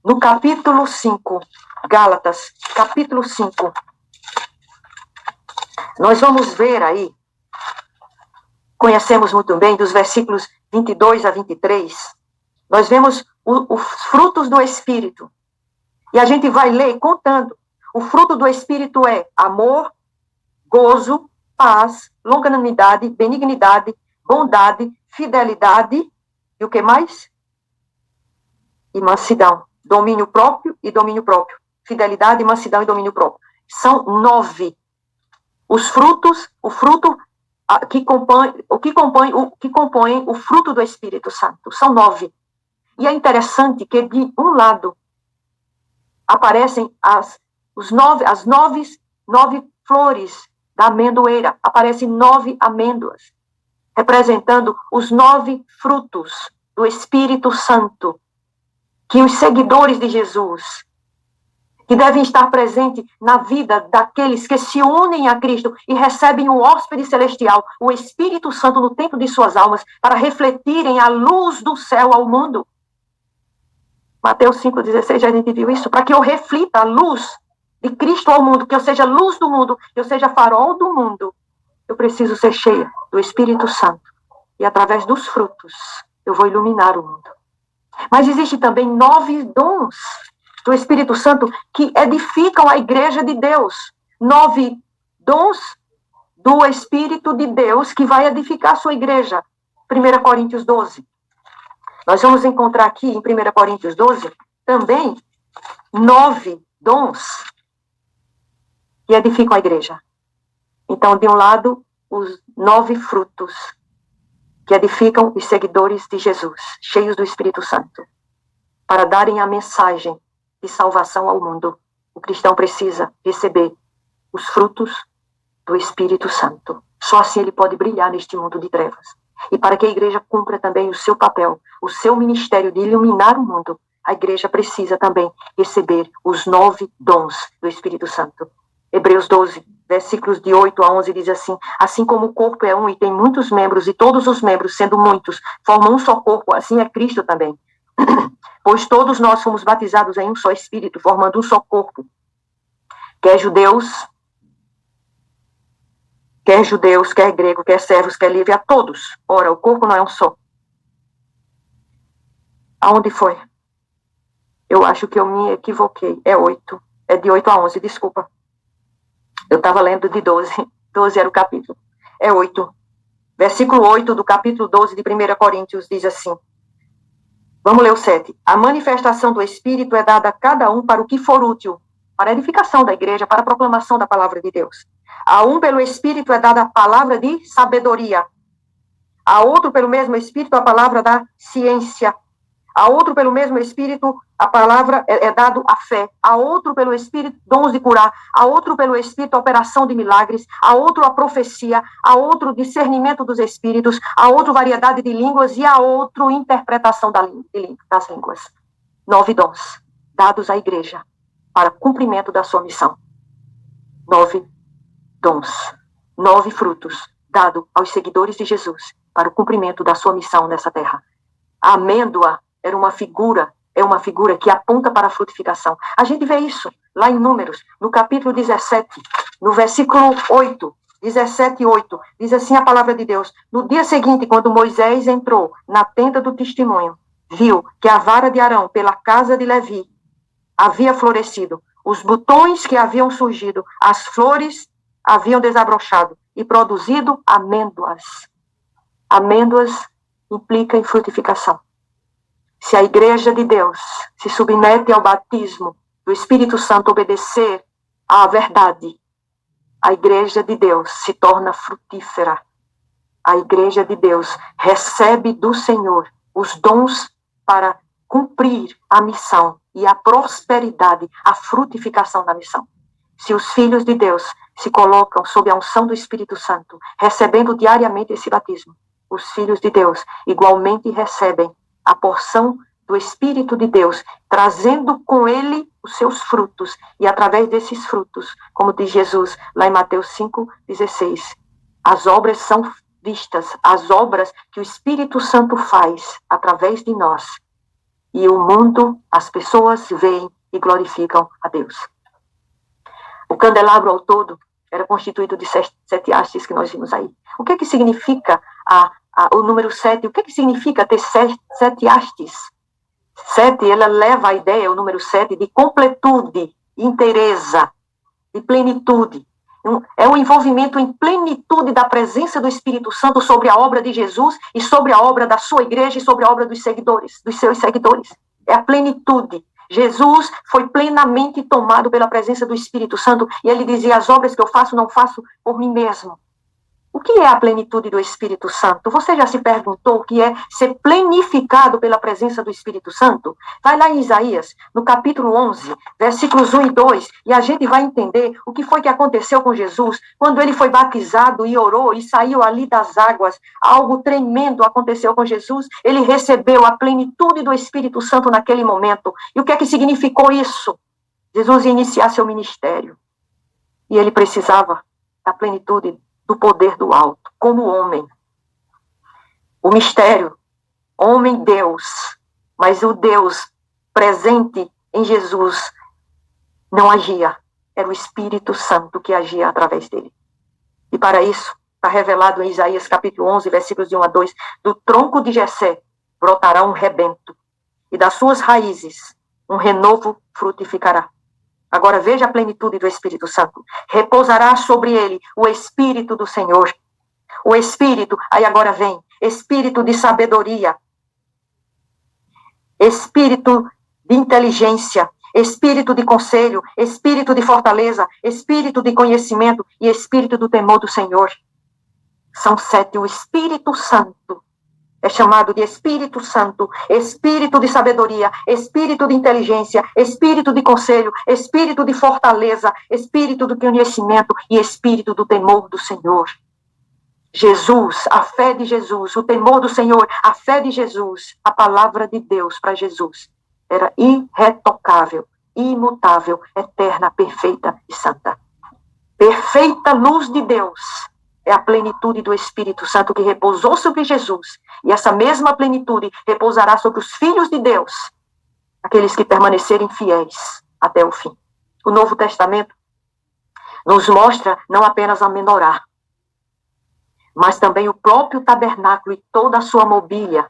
no capítulo 5. Gálatas, capítulo 5. Nós vamos ver aí, conhecemos muito bem, dos versículos 22 a 23, nós vemos os frutos do Espírito. E a gente vai ler contando. O fruto do Espírito é amor, gozo, paz, longanimidade, benignidade, bondade, fidelidade, e o que mais? E mansidão. Domínio próprio e domínio próprio. Fidelidade, mansidão e domínio próprio. São 9. Os frutos, o fruto que compõe o fruto do Espírito Santo. São 9. E é interessante que de um lado aparecem as 9 flores da amendoeira. Aparecem 9 amêndoas, representando os 9 frutos do Espírito Santo, que os seguidores de Jesus, que devem estar presentes na vida daqueles que se unem a Cristo e recebem o hóspede celestial, o Espírito Santo no templo de suas almas, para refletirem a luz do céu ao mundo. Mateus 5,16, a gente viu isso, para que eu reflita a luz de Cristo ao mundo, que eu seja luz do mundo, que eu seja farol do mundo. Eu preciso ser cheia do Espírito Santo. E através dos frutos, eu vou iluminar o mundo. Mas existem também 9 dons do Espírito Santo que edificam a igreja de Deus. 9 dons do Espírito de Deus que vai edificar a sua igreja. 1 Coríntios 12. Nós vamos encontrar aqui em 1 Coríntios 12 também 9 dons que edificam a igreja. Então, de um lado, os 9 frutos que edificam os seguidores de Jesus, cheios do Espírito Santo, para darem a mensagem de salvação ao mundo. O cristão precisa receber os frutos do Espírito Santo. Só assim ele pode brilhar neste mundo de trevas. E para que a igreja cumpra também o seu papel, o seu ministério de iluminar o mundo, a igreja precisa também receber os 9 dons do Espírito Santo. Hebreus 12, versículos de 8 a 11 diz assim: assim como o corpo é um e tem muitos membros, e todos os membros, sendo muitos, formam um só corpo, assim é Cristo também. Pois todos nós fomos batizados em um só Espírito, formando um só corpo. Quer judeus, quer grego, quer servos, quer livre, a todos. Ora, o corpo não é um só. Aonde foi? Eu acho que eu me equivoquei. É 8. É de 8 a 11, desculpa. Eu estava lendo de 12. 12 era o capítulo. É 8. Versículo 8 do capítulo 12 de 1 Coríntios diz assim. Vamos ler o 7. A manifestação do Espírito é dada a cada um para o que for útil, para a edificação da igreja, para a proclamação da palavra de Deus. A um pelo Espírito é dada a palavra de sabedoria. A outro pelo mesmo Espírito a palavra da ciência. A outro pelo mesmo Espírito a palavra é dado a fé. A outro pelo Espírito dons de curar. A outro pelo Espírito a operação de milagres. A outro a profecia. A outro discernimento dos Espíritos. A outro variedade de línguas. E a outro interpretação das línguas. 9 dons dados à igreja para cumprimento da sua missão. 9 dons, 9 frutos dados aos seguidores de Jesus para o cumprimento da sua missão nessa terra. A amêndoa é uma figura que aponta para a frutificação. A gente vê isso lá em Números, no capítulo 17, no versículo 8, 17:8, diz assim a palavra de Deus: no dia seguinte, quando Moisés entrou na tenda do testemunho, viu que a vara de Arão pela casa de Levi havia florescido, os botões que haviam surgido, as flores haviam desabrochado, e produzido amêndoas. Amêndoas implica em frutificação. Se a igreja de Deus se submete ao batismo do Espírito Santo, obedecer à verdade, a igreja de Deus se torna frutífera. A igreja de Deus recebe do Senhor os dons para cumprir a missão e a prosperidade, a frutificação da missão. Se os filhos de Deus se colocam sob a unção do Espírito Santo, recebendo diariamente esse batismo, os filhos de Deus igualmente recebem a porção do Espírito de Deus, trazendo com ele os seus frutos, e através desses frutos, como diz Jesus lá em Mateus 5,16, as obras são vistas, as obras que o Espírito Santo faz através de nós, e o mundo, as pessoas veem e glorificam a Deus. O candelabro ao todo era constituído de 7 hastes que nós vimos aí. O que significa o número 7? O que significa ter 7 hastes? 7, ela leva a ideia, o número 7, de completude, inteireza, de plenitude. É um envolvimento em plenitude da presença do Espírito Santo sobre a obra de Jesus e sobre a obra da sua igreja e sobre a obra dos seguidores, dos seus seguidores. É a plenitude. Jesus foi plenamente tomado pela presença do Espírito Santo e ele dizia: as obras que eu faço, não faço por mim mesmo. O que é a plenitude do Espírito Santo? Você já se perguntou o que é ser plenificado pela presença do Espírito Santo? Vai lá em Isaías, no capítulo 11, versículos 1 e 2, e a gente vai entender o que foi que aconteceu com Jesus quando ele foi batizado e orou e saiu ali das águas. Algo tremendo aconteceu com Jesus. Ele recebeu a plenitude do Espírito Santo naquele momento. E o que é que significou isso? Jesus ia iniciar seu ministério. E ele precisava da plenitude do poder do alto, como homem. O mistério, homem-Deus, mas o Deus presente em Jesus não agia, era o Espírito Santo que agia através dele. E para isso, está revelado em Isaías capítulo 11, versículos de 1 a 2, do tronco de Jessé brotará um rebento, e das suas raízes um renovo frutificará. Agora veja a plenitude do Espírito Santo. Repousará sobre ele o Espírito do Senhor. O Espírito, aí agora vem, Espírito de sabedoria, Espírito de inteligência, Espírito de conselho, Espírito de fortaleza, Espírito de conhecimento e Espírito do temor do Senhor. São 7. O Espírito Santo é chamado de Espírito Santo, Espírito de sabedoria, Espírito de inteligência, Espírito de conselho, Espírito de fortaleza, Espírito do conhecimento e Espírito do temor do Senhor. Jesus, a fé de Jesus, o temor do Senhor, a fé de Jesus, a palavra de Deus para Jesus era irretocável, imutável, eterna, perfeita e santa. Perfeita luz de Deus. É a plenitude do Espírito Santo que repousou sobre Jesus. E essa mesma plenitude repousará sobre os filhos de Deus, aqueles que permanecerem fiéis até o fim. O Novo Testamento nos mostra não apenas a menorá, mas também o próprio tabernáculo e toda a sua mobília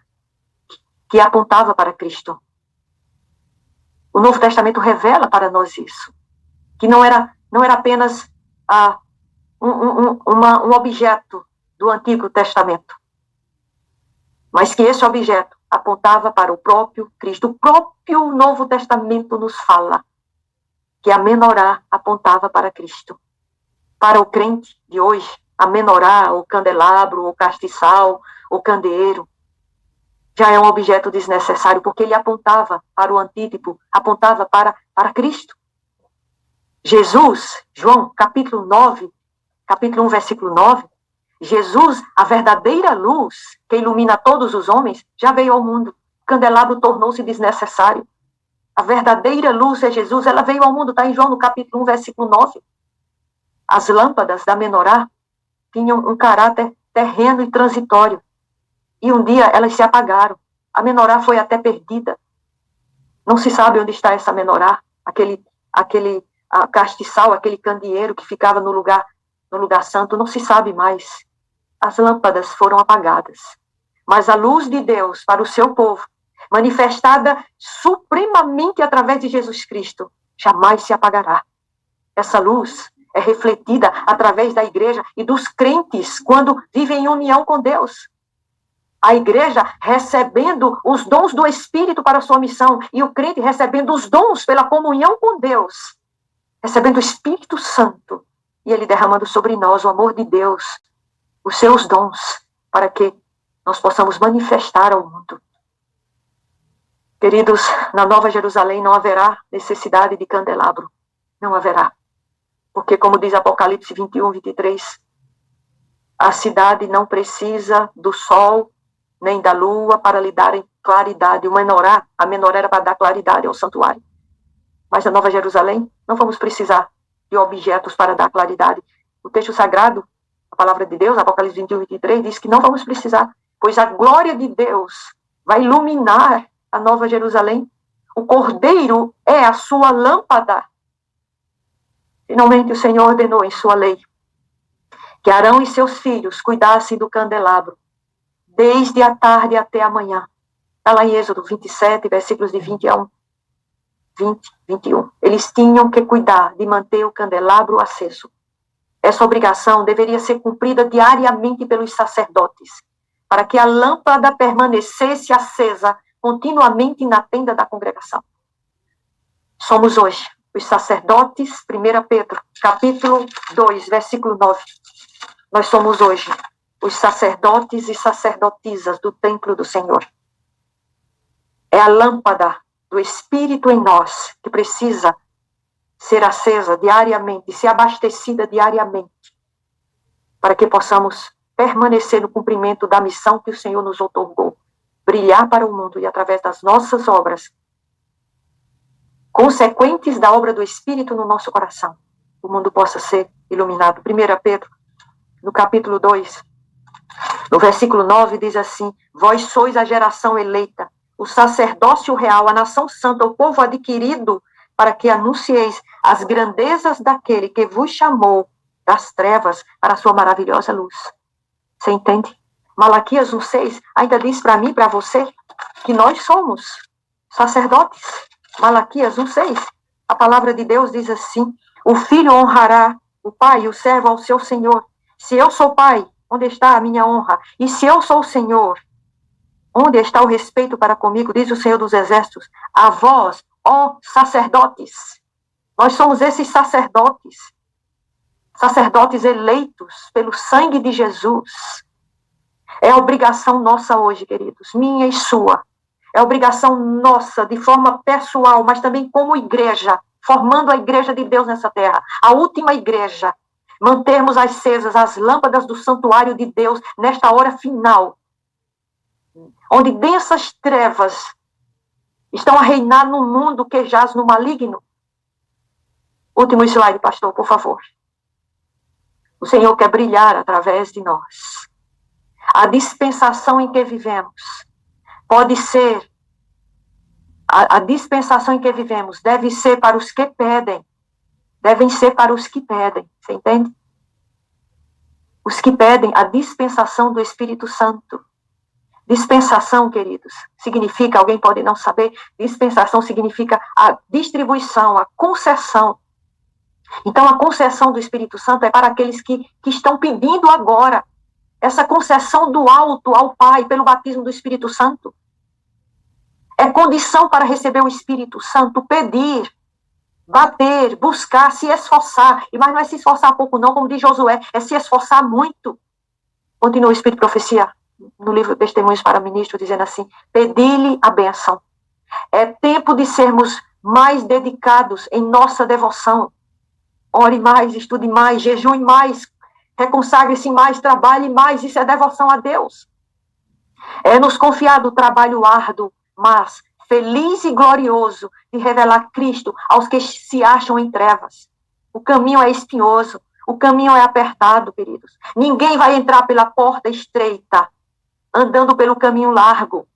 que apontava para Cristo. O Novo Testamento revela para nós isso, que não era apenas um objeto do Antigo Testamento, mas que esse objeto apontava para o próprio Cristo. O próprio Novo Testamento nos fala que a menorá apontava para Cristo. Para o crente de hoje, a menorá, o candelabro, o castiçal, o candeeiro, já é um objeto desnecessário, porque ele apontava para o antítipo, apontava para Cristo. Jesus, João, capítulo 1, versículo 9, Jesus, a verdadeira luz que ilumina todos os homens, já veio ao mundo. O candelabro tornou-se desnecessário. A verdadeira luz é Jesus, ela veio ao mundo, está em João, no capítulo 1, versículo 9. As lâmpadas da menorá tinham um caráter terreno e transitório. E um dia elas se apagaram. A menorá foi até perdida. Não se sabe onde está essa menorá, aquele castiçal, aquele candeeiro que ficava no lugar santo, não se sabe mais. As lâmpadas foram apagadas. Mas a luz de Deus para o seu povo, manifestada supremamente através de Jesus Cristo, jamais se apagará. Essa luz é refletida através da igreja e dos crentes quando vivem em união com Deus. A igreja recebendo os dons do Espírito para a sua missão e o crente recebendo os dons pela comunhão com Deus, recebendo o Espírito Santo e ele derramando sobre nós o amor de Deus, os seus dons, para que nós possamos manifestar ao mundo. Queridos, na Nova Jerusalém não haverá necessidade de candelabro. Não haverá. Porque, como diz Apocalipse 21, 23, a cidade não precisa do sol nem da lua para lhe darem claridade. A menorá era para dar claridade ao santuário. Mas na Nova Jerusalém não vamos precisar de objetos para dar claridade. O texto sagrado, a palavra de Deus, Apocalipse 21, 23, diz que não vamos precisar, pois a glória de Deus vai iluminar a Nova Jerusalém. O Cordeiro é a sua lâmpada. Finalmente o Senhor ordenou em sua lei que Arão e seus filhos cuidassem do candelabro desde a tarde até a manhã. Está lá em Êxodo 27, versículos de 20 a 20, 21. Eles tinham que cuidar de manter o candelabro aceso. Essa obrigação deveria ser cumprida diariamente pelos sacerdotes, para que a lâmpada permanecesse acesa continuamente na tenda da congregação. Somos hoje os sacerdotes, 1 Pedro, capítulo 2, versículo 9. Nós somos hoje os sacerdotes e sacerdotisas do templo do Senhor. É a lâmpada do Espírito em nós que precisa ser acesa diariamente, ser abastecida diariamente, para que possamos permanecer no cumprimento da missão que o Senhor nos outorgou, brilhar para o mundo e através das nossas obras, consequentes da obra do Espírito no nosso coração, o mundo possa ser iluminado. 1 Pedro, no capítulo 2, no versículo 9, diz assim: vós sois a geração eleita, o sacerdócio real, a nação santa, o povo adquirido, para que anuncieis as grandezas daquele que vos chamou das trevas para a sua maravilhosa luz. Você entende? Malaquias 1,6 ainda diz para mim e para você que nós somos sacerdotes. Malaquias 1,6. A palavra de Deus diz assim: o filho honrará o pai e o servo ao seu senhor. Se eu sou pai, onde está a minha honra? E se eu sou o Senhor, onde está o respeito para comigo? Diz o Senhor dos Exércitos. A vós, ó sacerdotes. Nós somos esses sacerdotes. Sacerdotes eleitos pelo sangue de Jesus. É obrigação nossa hoje, queridos, minha e sua. É obrigação nossa, de forma pessoal, mas também como igreja, formando a igreja de Deus nessa terra. A última igreja. Mantermos acesas as lâmpadas do santuário de Deus nesta hora final, onde densas trevas estão a reinar no mundo que jaz no maligno. Último slide, pastor, por favor. O Senhor quer brilhar através de nós. A dispensação em que vivemos pode ser, a dispensação em que vivemos deve ser para os que pedem. Devem ser para os que pedem, você entende? Os que pedem a dispensação do Espírito Santo. Dispensação, queridos, significa, alguém pode não saber, dispensação significa a distribuição, a concessão. Então, a concessão do Espírito Santo é para aqueles que estão pedindo agora essa concessão do alto ao Pai pelo batismo do Espírito Santo. É condição para receber o Espírito Santo, pedir, bater, buscar, se esforçar. Mas não é se esforçar pouco não, como diz Josué, é se esforçar muito. Continua o Espírito de Profecia, no livro Testemunhos para Ministros, dizendo assim: pedi-lhe a bênção. É tempo de sermos mais dedicados em nossa devoção. Ore mais, estude mais, jejue mais, reconsagre-se mais, trabalhe mais. Isso é devoção a Deus. É nos confiar do trabalho árduo, mas feliz e glorioso de revelar Cristo aos que se acham em trevas. O caminho é espinhoso, o caminho é apertado, queridos. Ninguém vai entrar pela porta estreita, andando pelo caminho largo.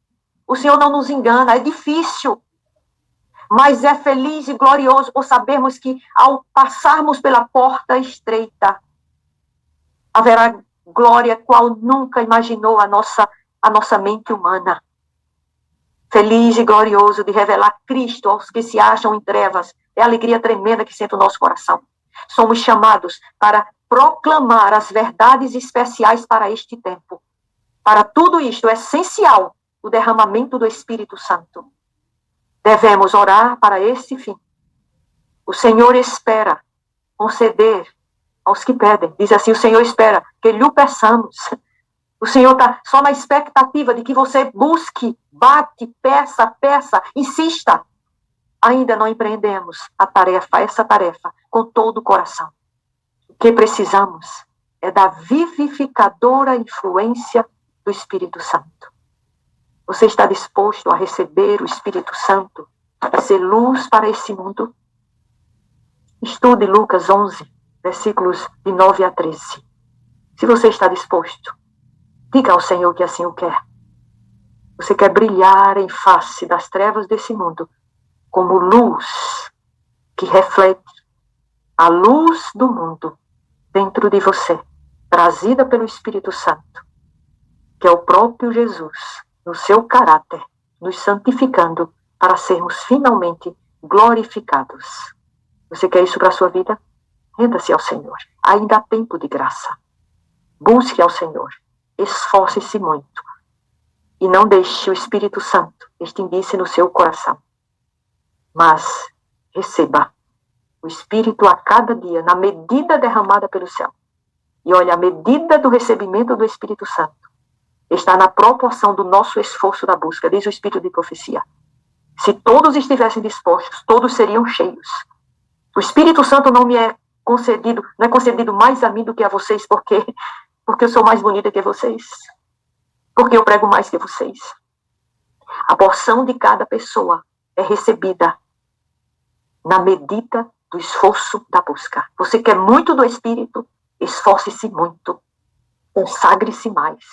O Senhor não nos engana, é difícil, mas é feliz e glorioso por sabermos que ao passarmos pela porta estreita, haverá glória qual nunca imaginou a nossa mente humana. Feliz e glorioso de revelar Cristo aos que se acham em trevas. É a alegria tremenda que sente o nosso coração. Somos chamados para proclamar as verdades especiais para este tempo. Para tudo isto é essencial o derramamento do Espírito Santo. Devemos orar para esse fim. O Senhor espera conceder aos que pedem. Diz assim, o Senhor espera que lhe o peçamos. O Senhor está só na expectativa de que você busque, bate, peça, insista. Ainda não empreendemos essa tarefa, com todo o coração. O que precisamos é da vivificadora influência do Espírito Santo. Você está disposto a receber o Espírito Santo e ser luz para esse mundo? Estude Lucas 11, versículos de 9 a 13. Se você está disposto, diga ao Senhor que assim o quer. Você quer brilhar em face das trevas desse mundo como luz que reflete a luz do mundo dentro de você, trazida pelo Espírito Santo, que é o próprio Jesus, no seu caráter, nos santificando para sermos finalmente glorificados. Você quer isso para a sua vida? Renda-se ao Senhor. Ainda há tempo de graça. Busque ao Senhor. Esforce-se muito. E não deixe o Espírito Santo extinguir-se no seu coração. Mas receba o Espírito a cada dia, na medida derramada pelo céu. E olha, a medida do recebimento do Espírito Santo está na proporção do nosso esforço da busca, diz o Espírito de profecia. Se todos estivessem dispostos, todos seriam cheios. O Espírito Santo não é concedido mais a mim do que a vocês, porque eu sou mais bonita que vocês, porque eu prego mais que vocês. A porção de cada pessoa é recebida na medida do esforço da busca. Você quer muito do Espírito? Esforce-se muito. Consagre-se mais.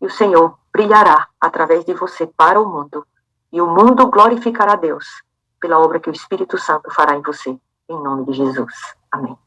E o Senhor brilhará através de você para o mundo. E o mundo glorificará a Deus pela obra que o Espírito Santo fará em você. Em nome de Jesus. Amém.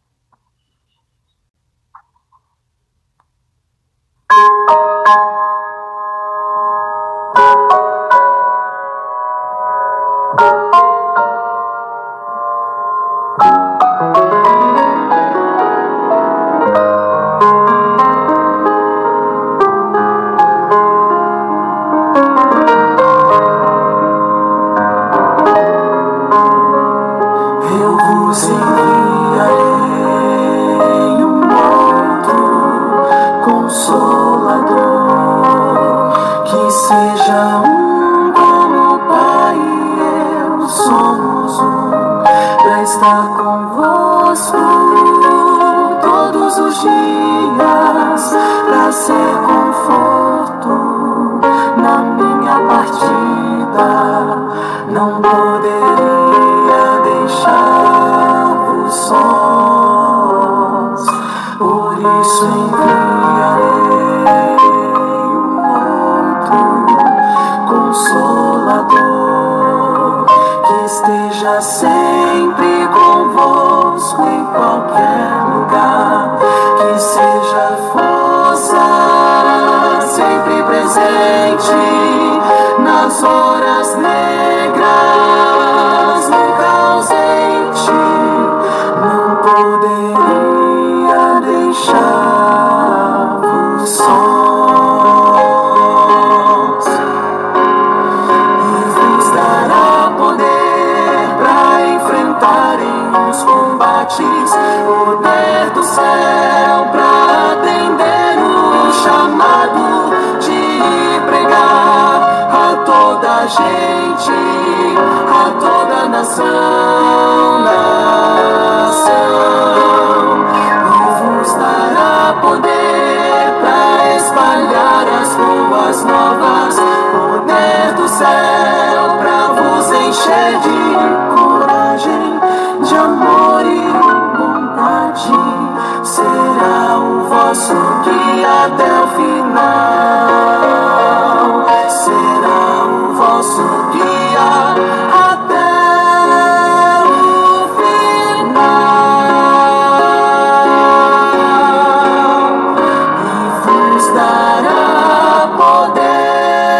Dará poder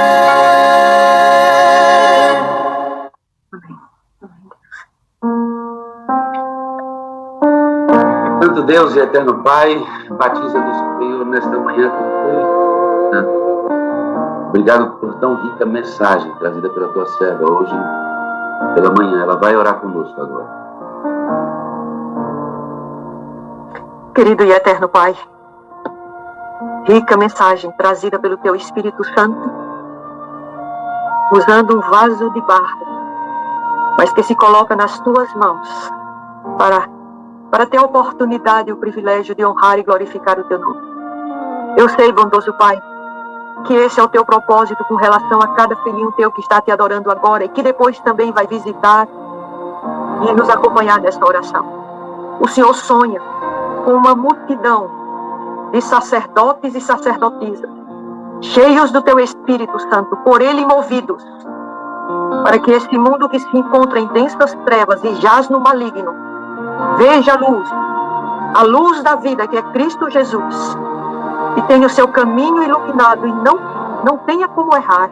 Deus e eterno Pai, batiza-nos, Senhor, nesta manhã com o Santo. Obrigado por tão rica mensagem trazida pela tua serva hoje, pela manhã. Ela vai orar conosco agora. Querido e eterno Pai, rica mensagem trazida pelo teu Espírito Santo, usando um vaso de barro, mas que se coloca nas tuas mãos para ter a oportunidade e o privilégio de honrar e glorificar o teu nome. Eu sei, bondoso Pai, que esse é o teu propósito com relação a cada filhinho teu que está te adorando agora e que depois também vai visitar e nos acompanhar nesta oração. O Senhor sonha com uma multidão de sacerdotes e sacerdotisas, cheios do teu Espírito Santo, por ele movidos, para que esse mundo que se encontra em densas trevas e jaz no maligno, veja a luz da vida que é Cristo Jesus, e tenha o seu caminho iluminado e não tenha como errar,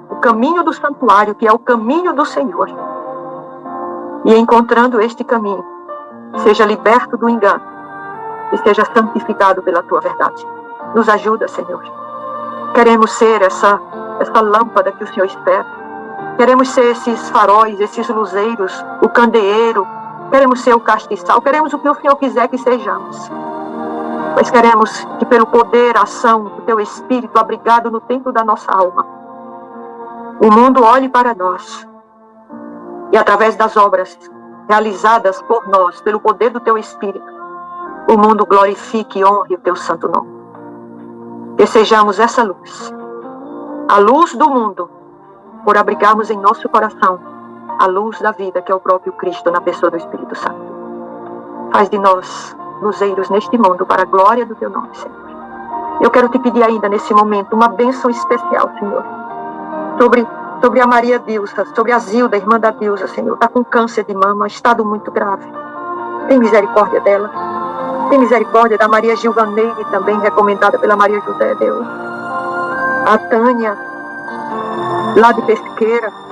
o caminho do santuário, que é o caminho do Senhor. E encontrando este caminho, seja liberto do engano e seja santificado pela tua verdade. Nos ajuda, Senhor. Queremos ser essa lâmpada que o Senhor espera. Queremos ser esses faróis, esses luzeiros, o candeeiro. Queremos ser o castiçal. Queremos o que o Senhor quiser que sejamos. Mas queremos que pelo poder, a ação do teu Espírito abrigado no templo da nossa alma, o mundo olhe para nós e através das obras realizadas por nós, pelo poder do teu Espírito, o mundo glorifique e honre o teu santo nome. Que sejamos essa luz, a luz do mundo, por abrigarmos em nosso coração a luz da vida, que é o próprio Cristo na pessoa do Espírito Santo. Faz de nós luzeiros neste mundo para a glória do teu nome, Senhor. Eu quero te pedir ainda nesse momento uma bênção especial, Senhor, sobre a Maria Dilsa, sobre a Zilda, irmã da Dilsa, Senhor. Está com câncer de mama, estado muito grave. Tem misericórdia dela. Tem misericórdia da Maria Gilvaneide, também recomendada pela Maria José, Deus. A Tânia, lá de Pesqueira.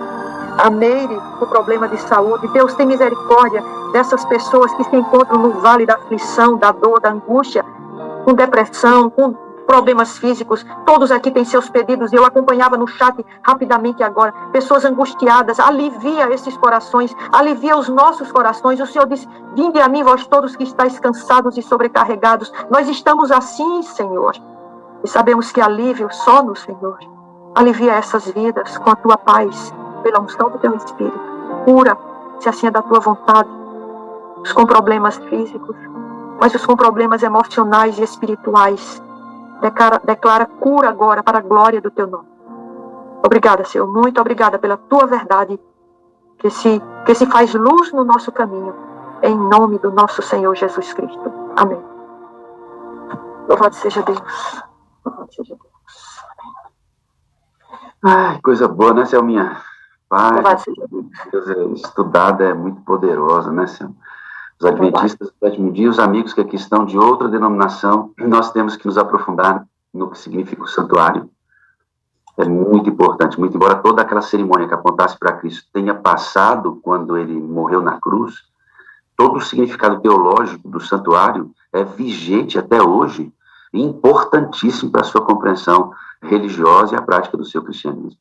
A Meire, com problema de saúde. Deus, tem misericórdia dessas pessoas que se encontram no vale da aflição, da dor, da angústia, com depressão, com problemas físicos. Todos aqui têm seus pedidos. Eu acompanhava no chat rapidamente agora. Pessoas angustiadas. Alivia esses corações. Alivia os nossos corações. O Senhor diz: vinde a mim, vós todos que estáis cansados e sobrecarregados. Nós estamos assim, Senhor. E sabemos que alívio só no Senhor. Alivia essas vidas com a tua paz, pela unção do teu Espírito. Cura, se assim é da tua vontade, os com problemas físicos, mas os com problemas emocionais e espirituais. Declara cura agora para a glória do teu nome. Obrigada, Senhor, muito obrigada pela tua verdade, que se faz luz no nosso caminho, em nome do nosso Senhor Jesus Cristo. Amém. Louvado seja Deus. Louvado seja Deus. Ai, coisa boa, né, Selminha? Pai, Deus, estudada é muito poderosa, né, Senhor? Os adventistas do sétimo dia, os amigos que aqui estão de outra denominação, nós temos que nos aprofundar no que significa o santuário. É muito importante, muito embora toda aquela cerimônia que apontasse para Cristo tenha passado quando ele morreu na cruz, todo o significado teológico do santuário é vigente até hoje e importantíssimo para a sua compreensão religiosa e a prática do seu cristianismo.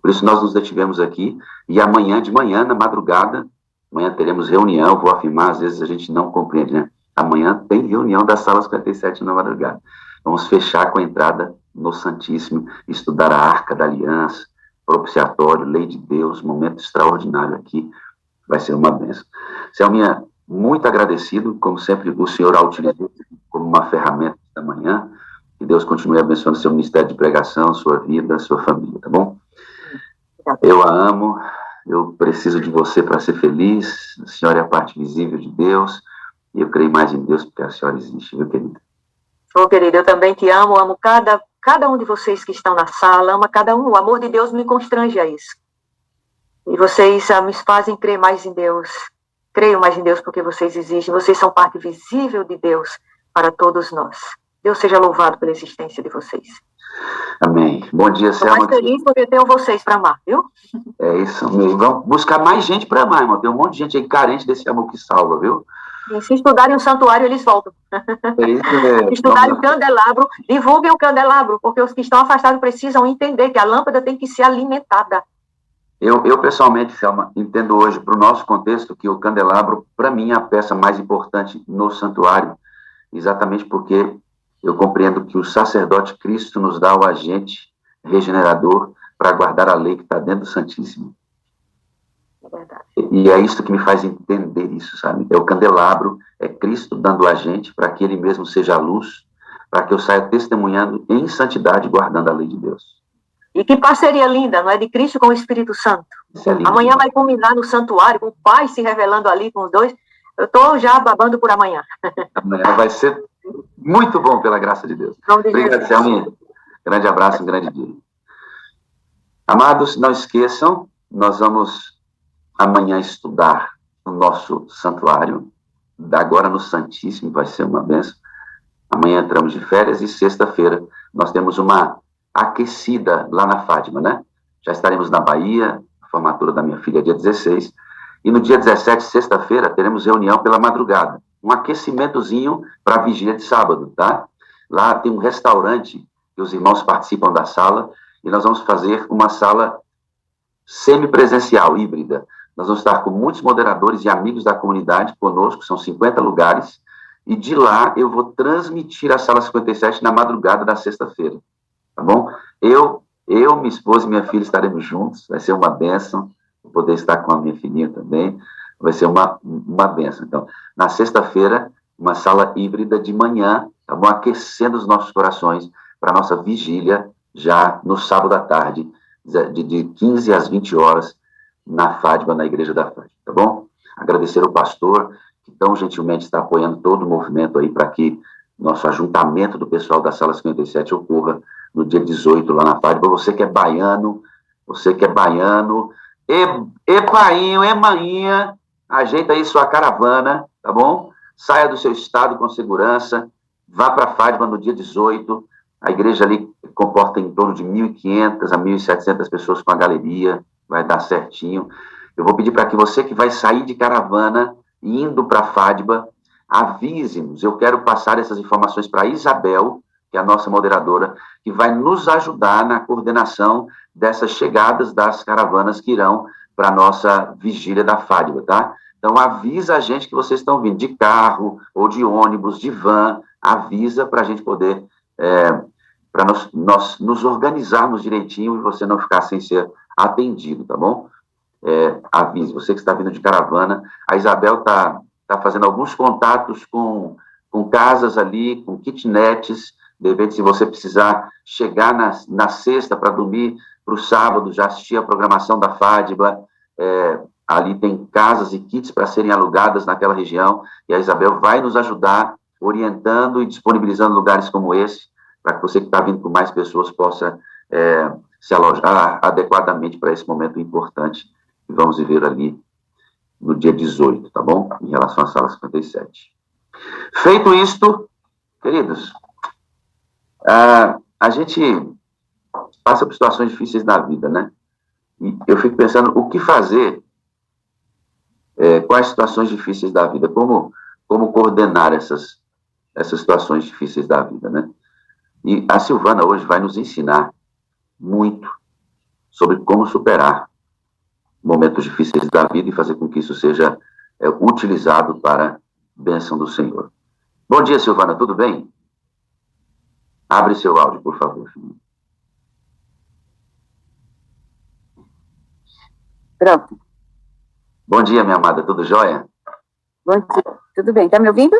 Por isso nós nos detivemos aqui, e amanhã de manhã, na madrugada, amanhã teremos reunião, vou afirmar, às vezes a gente não compreende, né? Amanhã tem reunião das salas 57 na madrugada. Vamos fechar com a entrada no Santíssimo, estudar a Arca da Aliança, propiciatório, lei de Deus, momento extraordinário aqui, vai ser uma bênção. Selminha, muito agradecido, como sempre o senhor a utilizou como uma ferramenta da manhã, que Deus continue abençoando seu ministério de pregação, sua vida, sua família, tá bom? Eu a amo, eu preciso de você para ser feliz, a senhora é a parte visível de Deus, e eu creio mais em Deus porque a senhora existe, viu, querida? Ô, querida, eu também te amo cada um de vocês que estão na sala, ama cada um, o amor de Deus me constrange a isso. E vocês me fazem crer mais em Deus, creio mais em Deus porque vocês existem, vocês são parte visível de Deus para todos nós. Deus seja louvado pela existência de vocês. Amém. Bom dia, Selma. Estou mais feliz porque eu tenho vocês para amar, viu? É isso mesmo. Vamos buscar mais gente para amar, irmão. Tem um monte de gente aí carente desse amor que salva, viu? E se estudarem o santuário, eles voltam. Estudarem o candelabro, divulguem o candelabro, porque os que estão afastados precisam entender que a lâmpada tem que ser alimentada. Eu pessoalmente, Selma, entendo hoje, para o nosso contexto, que o candelabro, para mim, é a peça mais importante no santuário, exatamente porque eu compreendo que o sacerdote Cristo nos dá o agente regenerador para guardar a lei que está dentro do Santíssimo. É verdade. E é isso que me faz entender isso, sabe? É o candelabro, é Cristo dando a gente para que ele mesmo seja a luz, para que eu saia testemunhando em santidade, guardando a lei de Deus. E que parceria linda, não é? De Cristo com o Espírito Santo. Isso é lindo. Amanhã vai culminar no santuário, com o Pai se revelando ali com os dois. Eu estou já babando por amanhã. Amanhã vai ser muito bom, pela graça de Deus. Obrigado, Selminha. Grande abraço, um grande dia. Amados, não esqueçam, nós vamos amanhã estudar o nosso santuário, agora no Santíssimo, vai ser uma bênção. Amanhã entramos de férias e sexta-feira nós temos uma aquecida lá na Fátima, né? Já estaremos na Bahia, a formatura da minha filha dia 16, e no dia 17, sexta-feira, teremos reunião pela madrugada, um aquecimentozinho para a vigília de sábado, tá? Lá tem um restaurante que os irmãos participam da sala, e nós vamos fazer uma sala semipresencial, híbrida. Nós vamos estar com muitos moderadores e amigos da comunidade conosco, são 50 lugares, e de lá eu vou transmitir a sala 57 na madrugada da sexta-feira, tá bom? Eu, minha esposa e minha filha estaremos juntos, vai ser uma bênção, vou poder estar com a minha filhinha também, vai ser uma bênção. Então, na sexta-feira, uma sala híbrida de manhã, tá bom? Aquecendo os nossos corações para a nossa vigília, já no sábado à tarde, de 15 às 20 horas, na Fátima, na Igreja da Fátima, tá bom? Agradecer ao pastor, que tão gentilmente está apoiando todo o movimento aí para que nosso ajuntamento do pessoal da Sala 57 ocorra no dia 18 lá na Fátima. Você que é baiano, e painho, e maninha, ajeita aí sua caravana, tá bom? Saia do seu estado com segurança, vá para a Fátima no dia 18, a igreja ali comporta em torno de 1.500 a 1.700 pessoas com a galeria, vai dar certinho. Eu vou pedir para que você que vai sair de caravana, indo para a Fátima, avise-nos. Eu quero passar essas informações para a Isabel, que é a nossa moderadora, que vai nos ajudar na coordenação dessas chegadas das caravanas que irão para a nossa vigília da Fátima, tá? Então, avisa a gente que vocês estão vindo de carro, ou de ônibus, de van, avisa para a gente poder, para nós nos organizarmos direitinho e você não ficar sem ser atendido, tá bom? Avise, você que está vindo de caravana, a Isabel está fazendo alguns contatos com casas ali, com kitnets, de repente, se você precisar chegar na sexta para dormir, para o sábado, já assistir a programação da Fátima, ali tem casas e kits para serem alugadas naquela região, e a Isabel vai nos ajudar, orientando e disponibilizando lugares como esse, para que você que está vindo com mais pessoas possa se alojar adequadamente para esse momento importante que vamos viver ali no dia 18, tá bom? Em relação à sala 57. Feito isto, queridos, a gente passa por situações difíceis na vida, né? E eu fico pensando o que fazer, quais situações difíceis da vida, como coordenar essas situações difíceis da vida, né? E a Silvana hoje vai nos ensinar muito sobre como superar momentos difíceis da vida e fazer com que isso seja utilizado para a bênção do Senhor. Bom dia, Silvana, tudo bem? Abre seu áudio, por favor. Pronto. Bom dia, minha amada, tudo jóia? Bom dia, tudo bem? Tá me ouvindo?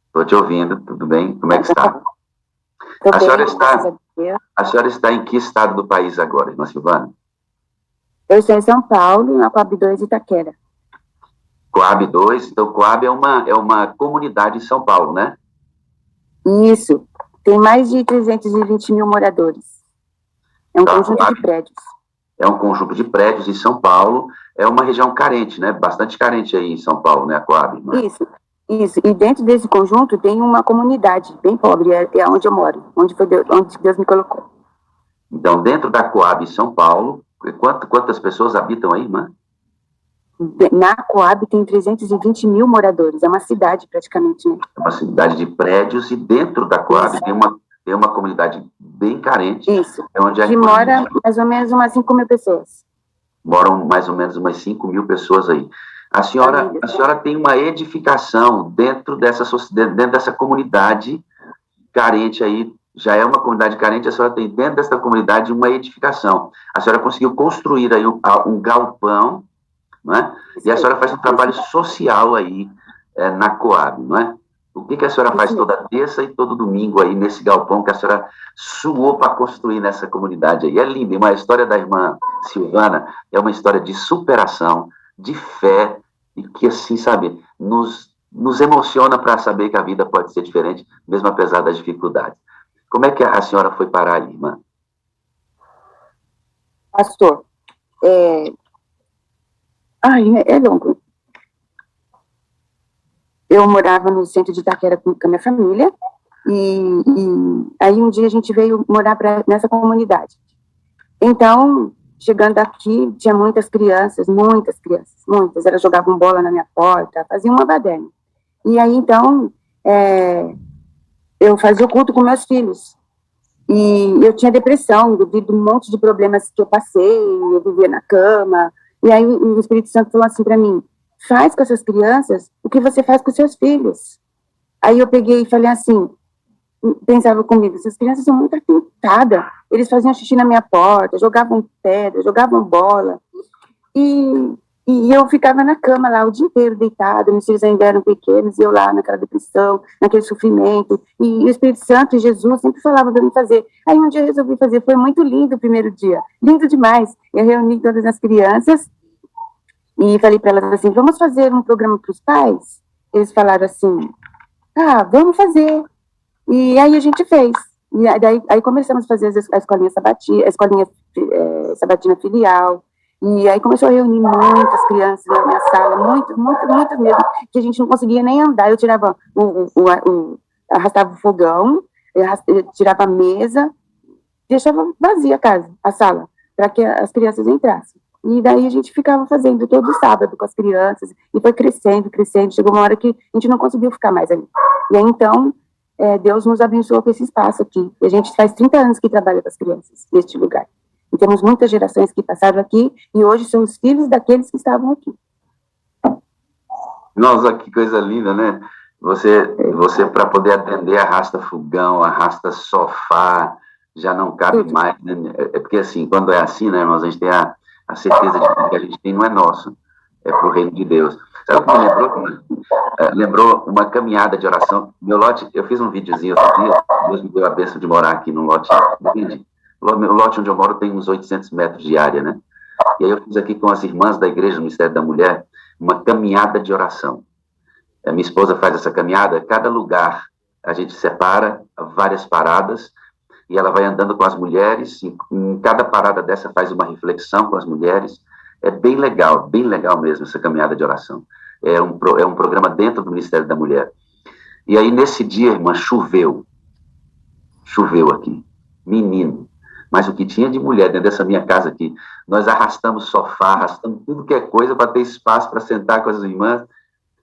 Estou te ouvindo, tudo bem? Como é que está? A senhora está em que estado do país agora, irmã Silvana? Eu estou em São Paulo, na Coab 2 Itaquera. Coab 2, então Coab é uma comunidade em São Paulo, né? Isso, tem mais de 320 mil moradores. É um conjunto Coab de prédios. É um conjunto de prédios em São Paulo, é uma região carente, né? Bastante carente aí em São Paulo, né, a Coab? Isso. E dentro desse conjunto tem uma comunidade bem pobre, é onde eu moro, onde Deus me colocou. Então, dentro da Coab em São Paulo, quantas pessoas habitam aí, irmã? Na Coab tem 320 mil moradores, é uma cidade praticamente, né? É uma cidade de prédios e dentro da Coab tem uma comunidade bem carente. Isso, Onde que mora mais ou menos umas 5 mil pessoas. Moram mais ou menos umas 5 mil pessoas aí. A senhora tem uma edificação dentro dessa comunidade carente aí, já é uma comunidade carente, a senhora tem dentro dessa comunidade uma edificação. A senhora conseguiu construir aí um galpão, não é? E a senhora faz um trabalho social aí na Coab, não é? O que a senhora faz toda terça e todo domingo aí nesse galpão que a senhora suou para construir nessa comunidade aí? É lindo, uma história da irmã Silvana é uma história de superação, de fé, e que, assim, sabe, nos emociona para saber que a vida pode ser diferente, mesmo apesar das dificuldades. Como é que a senhora foi parar ali, irmã? Pastor, é longo. Eu morava no centro de Itaquera com a minha família, e aí um dia a gente veio morar nessa comunidade. Então, chegando aqui, tinha muitas crianças, muitas. Elas jogavam bola na minha porta, faziam uma baderna. E aí, então, eu fazia o culto com meus filhos. E eu tinha depressão, devido a um monte de problemas que eu passei, eu vivia na cama. E aí o Espírito Santo falou assim para mim: faz com essas crianças o que você faz com seus filhos. Aí eu peguei e falei assim, pensava comigo, essas crianças são muito atentadas, eles faziam xixi na minha porta, jogavam pedra, jogavam bola, e eu ficava na cama lá o dia inteiro deitada, meus filhos ainda eram pequenos, e eu lá naquela depressão, naquele sofrimento, e o Espírito Santo e Jesus sempre falavam para mim fazer. Aí um dia eu resolvi fazer, foi muito lindo o primeiro dia, lindo demais. Eu reuni todas as crianças e falei para elas assim, vamos fazer um programa para os pais? Eles falaram assim, vamos fazer. E aí a gente fez. E aí começamos a fazer a escolinha sabatina filial. E aí começou a reunir muitas crianças na minha sala, muitas mesmo, que a gente não conseguia nem andar. Eu tirava arrastava o fogão, eu tirava a mesa, deixava vazia a sala, para que as crianças entrassem. E daí a gente ficava fazendo todo sábado com as crianças, e foi crescendo, chegou uma hora que a gente não conseguiu ficar mais ali. E aí, então, Deus nos abençoou com esse espaço aqui. E a gente faz 30 anos que trabalha com as crianças neste lugar. E temos muitas gerações que passaram aqui, e hoje são os filhos daqueles que estavam aqui. Nossa, que coisa linda, né? Você para poder atender, arrasta fogão, arrasta sofá, já não cabe mais, né? É porque, assim, quando é assim, né, irmãos, a gente tem a certeza de que o que a gente tem não é nosso, é pro reino de Deus. Sabe o que me lembrou? Lembrou uma caminhada de oração. Meu lote, eu fiz um videozinho outro dia, Deus me deu a bênção de morar aqui no lote, entende? O lote onde eu moro tem uns 800 metros de área, né? E aí eu fiz aqui com as irmãs da igreja do Ministério da Mulher uma caminhada de oração. A minha esposa faz essa caminhada, cada lugar a gente separa várias paradas, e ela vai andando com as mulheres, e em cada parada dessa faz uma reflexão com as mulheres. É bem legal mesmo essa caminhada de oração. É um programa dentro do Ministério da Mulher. E aí, nesse dia, irmã, choveu aqui, menino. Mas o que tinha de mulher dentro dessa minha casa aqui, nós arrastamos sofá, arrastamos tudo que é coisa para ter espaço para sentar com as irmãs.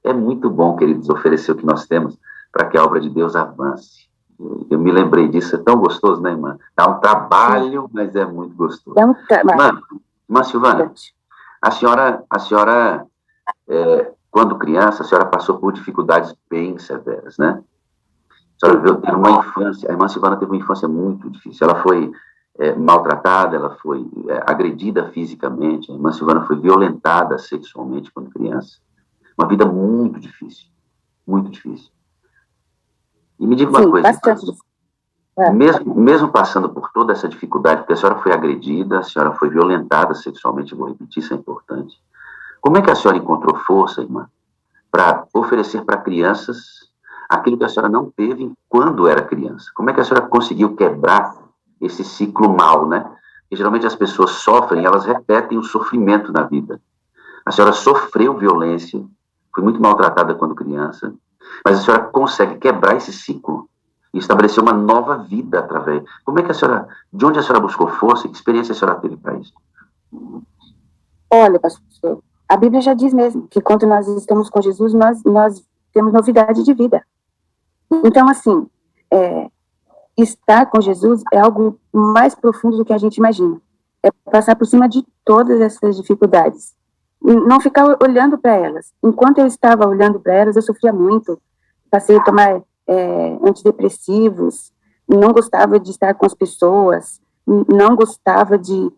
É muito bom, queridos, oferecer o que nós temos para que a obra de Deus avance. Eu me lembrei disso, é tão gostoso, né, irmã? Dá um trabalho, mas é muito gostoso. Dá um trabalho. Irmã Silvana, a senhora quando criança, a senhora passou por dificuldades bem severas, né? A senhora teve uma infância, a irmã Silvana teve uma infância muito difícil. Ela foi maltratada, ela foi agredida fisicamente, a irmã Silvana foi violentada sexualmente quando criança. Uma vida muito difícil, muito difícil. E me diga uma coisa, mesmo passando por toda essa dificuldade, porque a senhora foi agredida, a senhora foi violentada sexualmente, vou repetir, isso é importante. Como é que a senhora encontrou força, irmã, para oferecer para crianças aquilo que a senhora não teve quando era criança? Como é que a senhora conseguiu quebrar esse ciclo mal, né? Porque geralmente as pessoas sofrem, elas repetem o sofrimento na vida. A senhora sofreu violência, foi muito maltratada quando criança, mas a senhora consegue quebrar esse ciclo e estabelecer uma nova vida através. Como é que de onde a senhora buscou força? Que experiência a senhora teve para isso? Olha, pastor, a Bíblia já diz mesmo que quando nós estamos com Jesus, nós temos novidade de vida. Então, assim, estar com Jesus é algo mais profundo do que a gente imagina. É passar por cima de todas essas dificuldades. E não ficar olhando para elas. Enquanto eu estava olhando para elas, eu sofria muito. Passei a tomar antidepressivos, não gostava de estar com as pessoas, não gostava de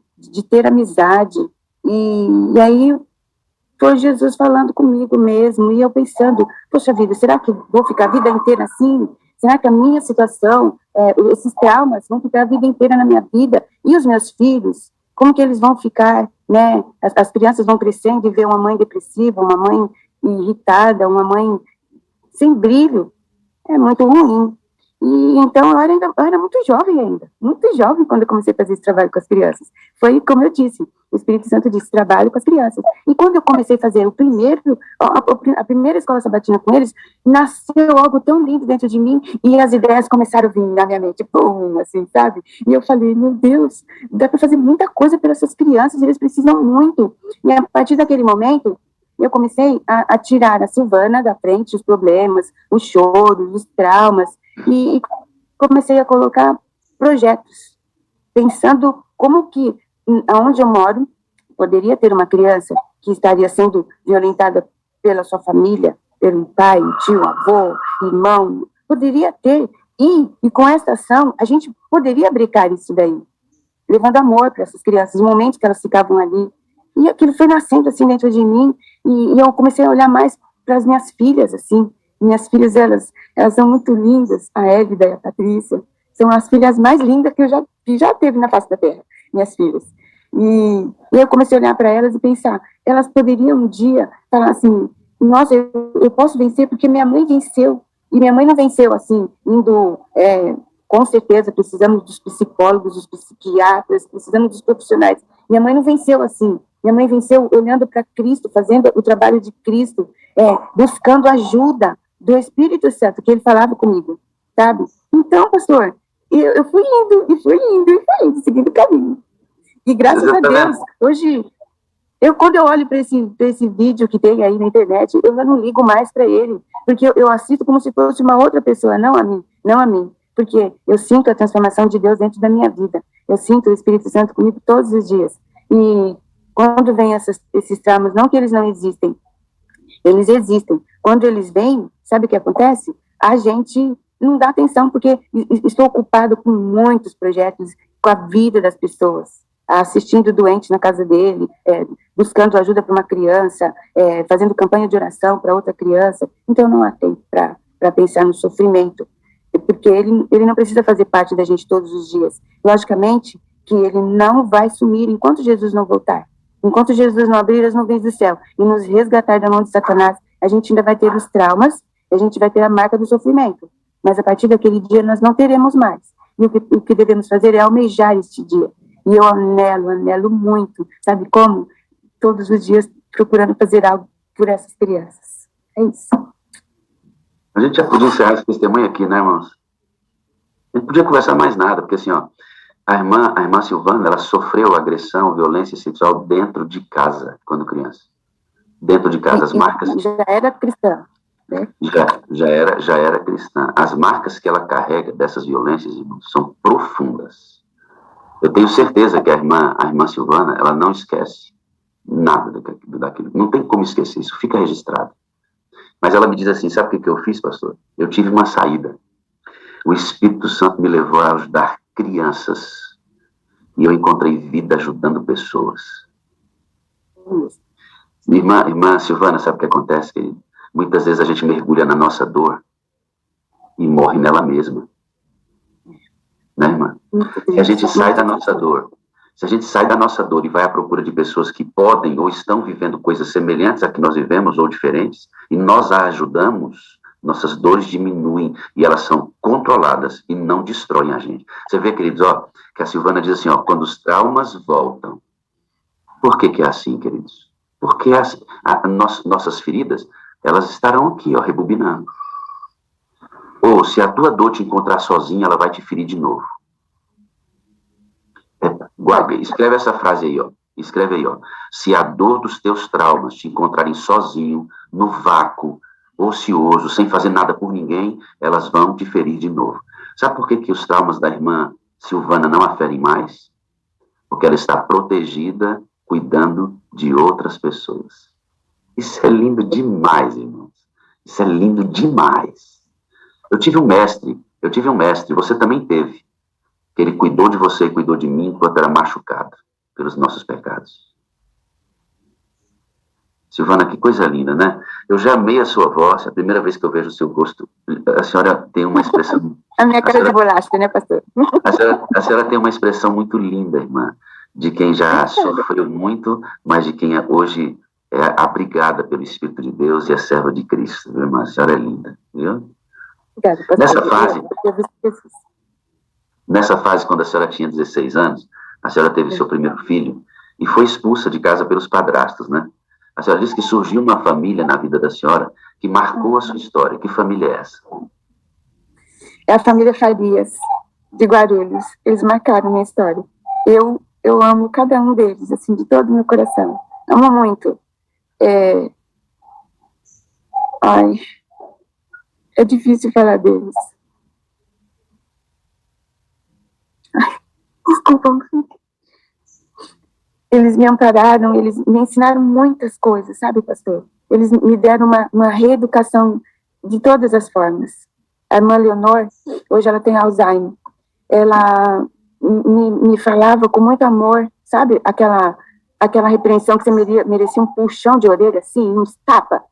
ter amizade. E aí foi Jesus falando comigo mesmo, e eu pensando, poxa vida, será que vou ficar a vida inteira assim? Será que a minha situação, esses traumas vão ficar a vida inteira na minha vida? E os meus filhos, como que eles vão ficar, né? As crianças vão crescendo e ver uma mãe depressiva, uma mãe irritada, uma mãe sem brilho. É muito ruim. E então eu era muito jovem quando eu comecei a fazer esse trabalho com as crianças. Foi como eu disse, o Espírito Santo disse, trabalho com as crianças. E quando eu comecei a fazer a primeira escola sabatina com eles, nasceu algo tão lindo dentro de mim, e as ideias começaram a vir na minha mente, pum, assim, sabe? E eu falei, meu Deus, dá para fazer muita coisa pelas essas crianças, eles precisam muito. E a partir daquele momento, eu comecei a tirar a Silvana da frente, os problemas, os choros, os traumas, e comecei a colocar projetos, pensando como que, onde eu moro, poderia ter uma criança que estaria sendo violentada pela sua família, pelo pai, tio, avô, irmão, poderia ter, e com essa ação, a gente poderia brincar isso daí, levando amor para essas crianças, os momentos que elas ficavam ali, e aquilo foi nascendo assim dentro de mim, e eu comecei a olhar mais para as minhas filhas, assim. Minhas filhas, elas são muito lindas, a Égida e a Patrícia, são as filhas mais lindas que já teve na face da terra, minhas filhas. E eu comecei a olhar para elas e pensar, elas poderiam um dia falar assim, nossa, eu posso vencer porque minha mãe venceu, e minha mãe não venceu assim, indo, com certeza precisamos dos psicólogos, dos psiquiatras, precisamos dos profissionais. Minha mãe não venceu assim, minha mãe venceu olhando para Cristo, fazendo o trabalho de Cristo, buscando ajuda do Espírito Santo, que ele falava comigo, sabe? Então, pastor, eu fui indo, seguindo o caminho. E graças a Deus, hoje, quando eu olho para esse vídeo que tem aí na internet, eu já não ligo mais para ele, porque eu assisto como se fosse uma outra pessoa, não a mim, porque eu sinto a transformação de Deus dentro da minha vida, eu sinto o Espírito Santo comigo todos os dias, e quando vem esses traumas, não que eles não existem, eles existem. Quando eles vêm, sabe o que acontece? A gente não dá atenção, porque estou ocupado com muitos projetos, com a vida das pessoas, assistindo doente na casa dele, buscando ajuda para uma criança, fazendo campanha de oração para outra criança. Então não há tempo para pensar no sofrimento, porque ele não precisa fazer parte da gente todos os dias. Logicamente que ele não vai sumir enquanto Jesus não voltar. Enquanto Jesus não abrir as nuvens do céu e nos resgatar da mão de Satanás, a gente ainda vai ter os traumas, a gente vai ter a marca do sofrimento. Mas a partir daquele dia nós não teremos mais. E o que devemos fazer é almejar este dia. E eu anelo muito, sabe como? Todos os dias procurando fazer algo por essas crianças. É isso. A gente já podia encerrar esse testemunho aqui, né, irmãos? A gente podia conversar mais nada, porque assim, ó, a irmã Silvana, ela sofreu agressão, violência sexual dentro de casa, quando criança. Dentro de casa, as marcas... Já era cristã, né? Já era cristã. As marcas que ela carrega dessas violências, irmãos, são profundas. Eu tenho certeza que a irmã Silvana, ela não esquece nada daquilo. Não tem como esquecer, isso fica registrado. Mas ela me diz assim, sabe o que eu fiz, pastor? Eu tive uma saída. O Espírito Santo me levou a ajudar crianças. E eu encontrei vida ajudando pessoas. Irmã Silvana, sabe o que acontece, querido? Muitas vezes a gente mergulha na nossa dor e morre nela mesma. Né, irmã? Se a gente sai da nossa dor, e vai à procura de pessoas que podem ou estão vivendo coisas semelhantes a que nós vivemos ou diferentes, e nós a ajudamos, nossas dores diminuem e elas são controladas e não destroem a gente. Você vê, queridos, ó, que a Silvana diz assim, ó, quando os traumas voltam. Por que é assim, queridos? Porque nossas feridas, elas estarão aqui, ó, rebobinando. Ou, se a tua dor te encontrar sozinha, ela vai te ferir de novo. Escreve essa frase aí, ó. Escreve aí, ó. Se a dor dos teus traumas te encontrarem sozinho, no vácuo, ocioso, sem fazer nada por ninguém, elas vão te ferir de novo. Sabe por que que os traumas da irmã Silvana não a ferem mais? Porque ela está protegida, cuidando de outras pessoas. Isso é lindo demais, irmãos. Isso é lindo demais. Eu tive um mestre, você também teve, que ele cuidou de você e cuidou de mim enquanto era machucado pelos nossos pecados. Silvana, que coisa linda, né? Eu já amei a sua voz, é a primeira vez que eu vejo o seu rosto. A senhora tem uma expressão... A minha cara de bolacha, né, pastor? A senhora tem uma expressão muito linda, irmã, de quem já sofreu muito, mas de quem hoje é abrigada pelo Espírito de Deus e é serva de Cristo, viu, irmã? A senhora é linda, viu? Obrigada, pastor. Nessa fase, quando a senhora tinha 16 anos, a senhora teve seu primeiro filho e foi expulsa de casa pelos padrastos, né? A senhora disse que surgiu uma família na vida da senhora que marcou a sua história. Que família é essa? É a família Farias, de Guarulhos. Eles marcaram minha história. Eu amo cada um deles, assim, de todo o meu coração. Amo muito. É difícil falar deles. Desculpa. Eles me ampararam, eles me ensinaram muitas coisas, sabe, pastor? Eles me deram uma reeducação de todas as formas. A irmã Leonor, hoje ela tem Alzheimer, ela me falava com muito amor, sabe? Aquela repreensão que você merecia um puxão de orelha, assim, uns tapa.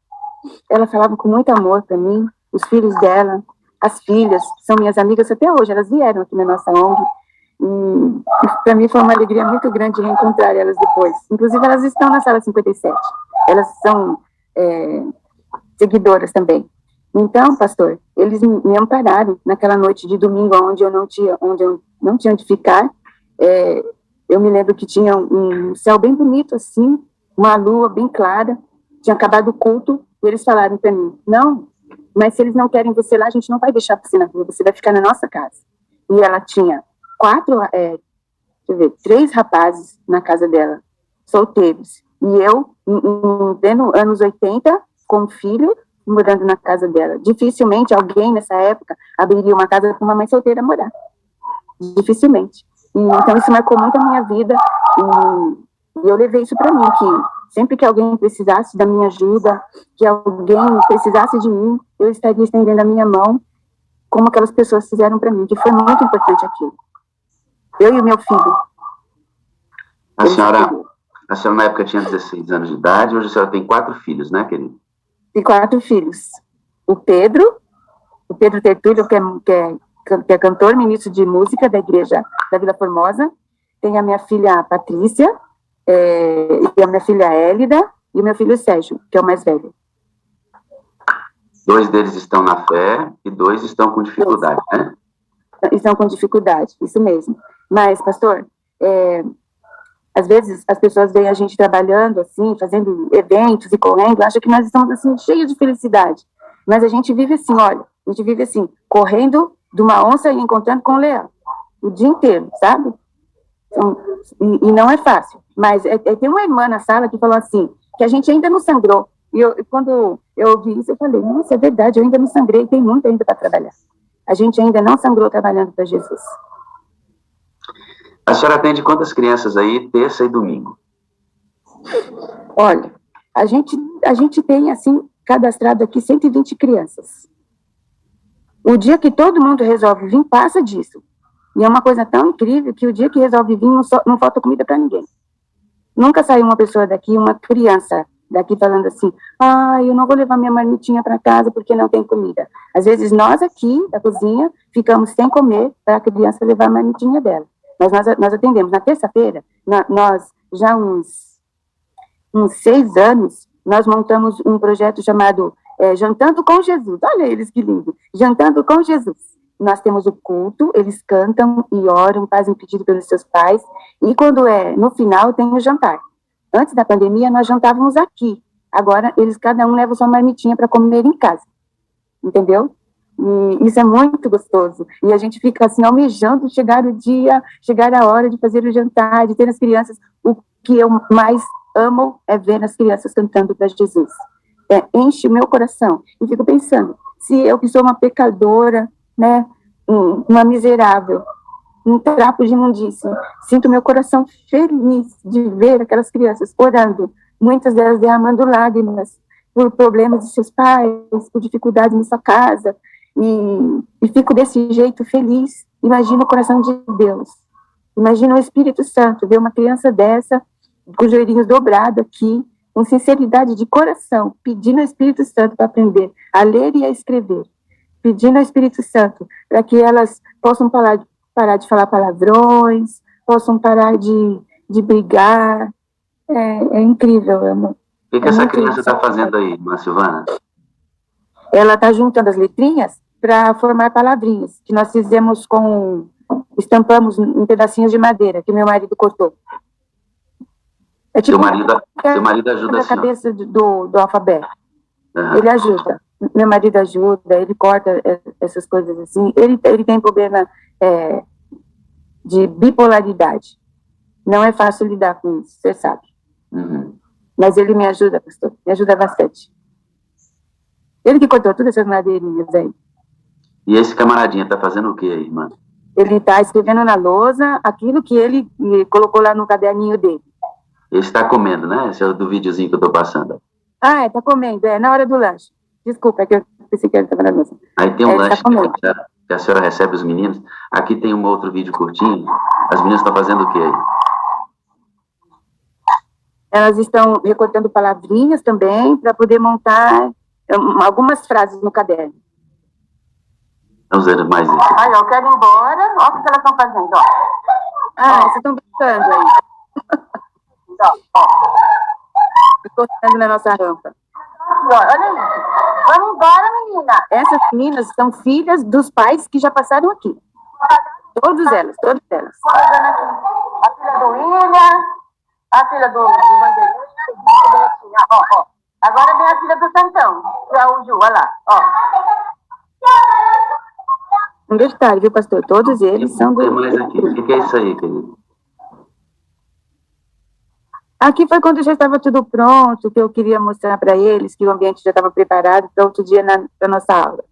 Ela falava com muito amor para mim, os filhos dela, as filhas, são minhas amigas até hoje, elas vieram aqui na nossa ONG. Para mim foi uma alegria muito grande reencontrar elas depois. Inclusive, elas estão na sala 57. Elas são seguidoras também. Então, pastor, eles me ampararam naquela noite de domingo, onde eu não tinha onde ficar. Eu me lembro que tinha um céu bem bonito, assim, uma lua bem clara. Tinha acabado o culto, e eles falaram para mim: não, mas se eles não querem você lá, a gente não vai deixar você na rua, você vai ficar na nossa casa. E ela tinha 3 rapazes na casa dela, solteiros. E eu, em anos 80, com um filho, morando na casa dela. Dificilmente alguém, nessa época, abriria uma casa para uma mãe solteira morar. Dificilmente. Então, isso marcou muito a minha vida. E eu levei isso para mim, que sempre que alguém precisasse da minha ajuda, que alguém precisasse de mim, eu estaria estendendo a minha mão, como aquelas pessoas fizeram para mim, que foi muito importante aquilo. Eu e o meu filho. A senhora na época tinha 16 anos de idade, hoje a senhora tem 4 filhos, né, querido? Tem 4 filhos. O Pedro Tertúlio, que é cantor, ministro de música da igreja da Vila Formosa. Tem a minha filha Patrícia, e a minha filha Hélida, e o meu filho Sérgio, que é o mais velho. 2 deles estão na fé e 2 estão com dificuldade, né? Estão com dificuldade, isso mesmo. Mas, pastor, às vezes as pessoas veem a gente trabalhando assim, fazendo eventos e correndo, acham que nós estamos assim, cheios de felicidade. Mas a gente vive assim, olha, correndo de uma onça e encontrando com um leão, o dia inteiro, sabe? Então, e não é fácil. Mas tem uma irmã na sala que falou assim, que a gente ainda não sangrou. E quando eu ouvi isso, eu falei: nossa, é verdade, eu ainda não sangrei, tem muito ainda para trabalhar. A gente ainda não sangrou trabalhando para Jesus. A senhora atende quantas crianças aí, terça e domingo? Olha, a gente tem, assim, cadastrado aqui 120 crianças. O dia que todo mundo resolve vir, passa disso. E é uma coisa tão incrível que o dia que resolve vir, não falta comida para ninguém. Nunca saiu uma pessoa daqui, uma criança daqui falando assim: eu não vou levar minha marmitinha para casa porque não tem comida. Às vezes nós aqui, da cozinha, ficamos sem comer para a criança levar a marmitinha dela. Mas nós atendemos. Na terça-feira, nós já uns 6 anos, nós montamos um projeto chamado Jantando com Jesus. Olha eles que lindo! Jantando com Jesus. Nós temos o culto, eles cantam e oram, fazem pedido pelos seus pais, e quando no final tem o jantar. Antes da pandemia, nós jantávamos aqui. Agora, cada um leva sua marmitinha para comer em casa. Entendeu? E isso é muito gostoso. E a gente fica assim, almejando chegar o dia, chegar a hora de fazer o jantar, de ter as crianças. que eu mais amo é ver as crianças cantando para Jesus. Enche o meu coração. E fico pensando, se eu que sou uma pecadora, né, uma miserável, um trapo de imundície, sinto meu coração feliz de ver aquelas crianças orando, muitas delas derramando lágrimas por problemas de seus pais, por dificuldades em sua casa, e fico desse jeito feliz. Imagina o coração de Deus. Imagina o Espírito Santo, ver uma criança dessa, com os joelhinhos dobrados aqui, com sinceridade de coração, pedindo ao Espírito Santo para aprender a ler e a escrever, pedindo ao Espírito Santo para que elas possam parar de falar palavrões, possam parar de brigar. É incrível, amor. O que essa criança está fazendo aí, irmã Silvana? Ela está juntando as letrinhas para formar palavrinhas, que nós fizemos estampamos em pedacinhos de madeira, que meu marido cortou. É tipo, seu marido ajuda a assim, cabeça do alfabeto. Uhum. Ele ajuda. Meu marido ajuda, ele corta essas coisas assim. Ele tem problema de bipolaridade. Não é fácil lidar com isso, você sabe. Uhum. Mas ele me ajuda, pastor. Me ajuda bastante. Ele que cortou todas essas madeirinhas aí. E esse camaradinha tá fazendo o que aí, irmã? Ele está escrevendo na lousa aquilo que ele colocou lá no caderninho dele. Ele está comendo, né? Esse é do videozinho que eu tô passando. Tá comendo, na hora do lanche. Desculpa, é que eu pensei que ele estava na mesa. Aí tem um lanche que a senhora recebe os meninos. Aqui tem um outro vídeo curtinho. As meninas estão fazendo o que aí? Elas estão recortando palavrinhas também, para poder montar algumas frases no caderno. Vamos ver mais isso. Olha, eu quero ir embora. Olha o que elas estão fazendo, ó. Vocês estão brincando aí. Cortando na nossa rampa. Olha isso. Vamos embora, menina. Essas meninas são filhas dos pais que já passaram aqui. Todas elas. A filha do William, a filha do Bandeirinha, ó. Agora vem a filha do Santão, que é o Ju, olha lá, ó. Um detalhe, viu, pastor? Todos eles são do... Tem mais aqui. O que é isso aí, querido? Aqui foi quando já estava tudo pronto, que eu queria mostrar para eles que o ambiente já estava preparado para outro dia na nossa aula.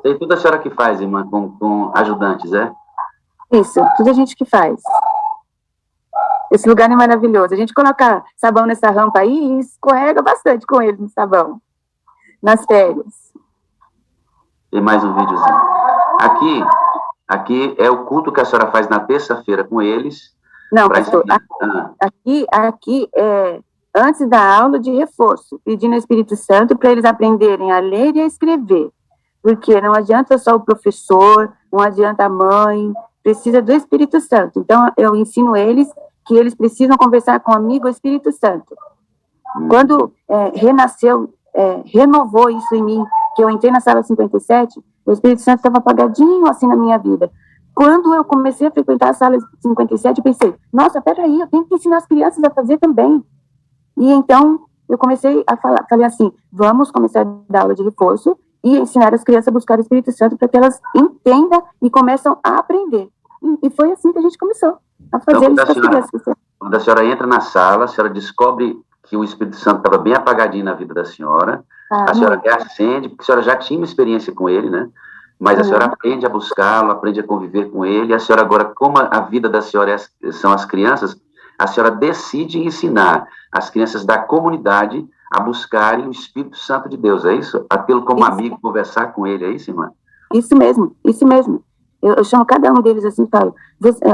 Tem tudo a senhora que faz, irmã, com ajudantes, é? Isso, tudo a gente que faz. Esse lugar é maravilhoso. A gente coloca sabão nessa rampa aí e escorrega bastante com eles no sabão. Nas férias. Tem mais um videozinho. Aqui é o culto que a senhora faz na terça-feira com eles. Não, pastor, aqui é antes da aula de reforço, pedindo ao Espírito Santo para eles aprenderem a ler e a escrever. Porque não adianta só o professor, não adianta a mãe, precisa do Espírito Santo. Então, eu ensino eles que eles precisam conversar com o amigo Espírito Santo. Quando renovou isso em mim, que eu entrei na sala 57, o Espírito Santo estava apagadinho assim na minha vida. Quando eu comecei a frequentar a sala 57, eu pensei, nossa, peraí, eu tenho que ensinar as crianças a fazer também. E então, eu comecei a falei assim, vamos começar a dar aula de reforço e ensinar as crianças a buscar o Espírito Santo para que elas entendam e começam a aprender. E foi assim que a gente começou a fazer isso com as crianças. Quando a senhora entra na sala, a senhora descobre que o Espírito Santo estava bem apagadinho na vida da senhora, a senhora acende, porque a senhora já tinha uma experiência com ele, né? Mas a senhora aprende a buscá-lo, aprende a conviver com ele, e a senhora agora, como a vida da senhora são as crianças, a senhora decide ensinar as crianças da comunidade a buscarem o Espírito Santo de Deus, é isso? A tê-lo como amigo, conversar com ele, é isso, irmã? Isso mesmo, isso mesmo. Eu chamo cada um deles assim, falo,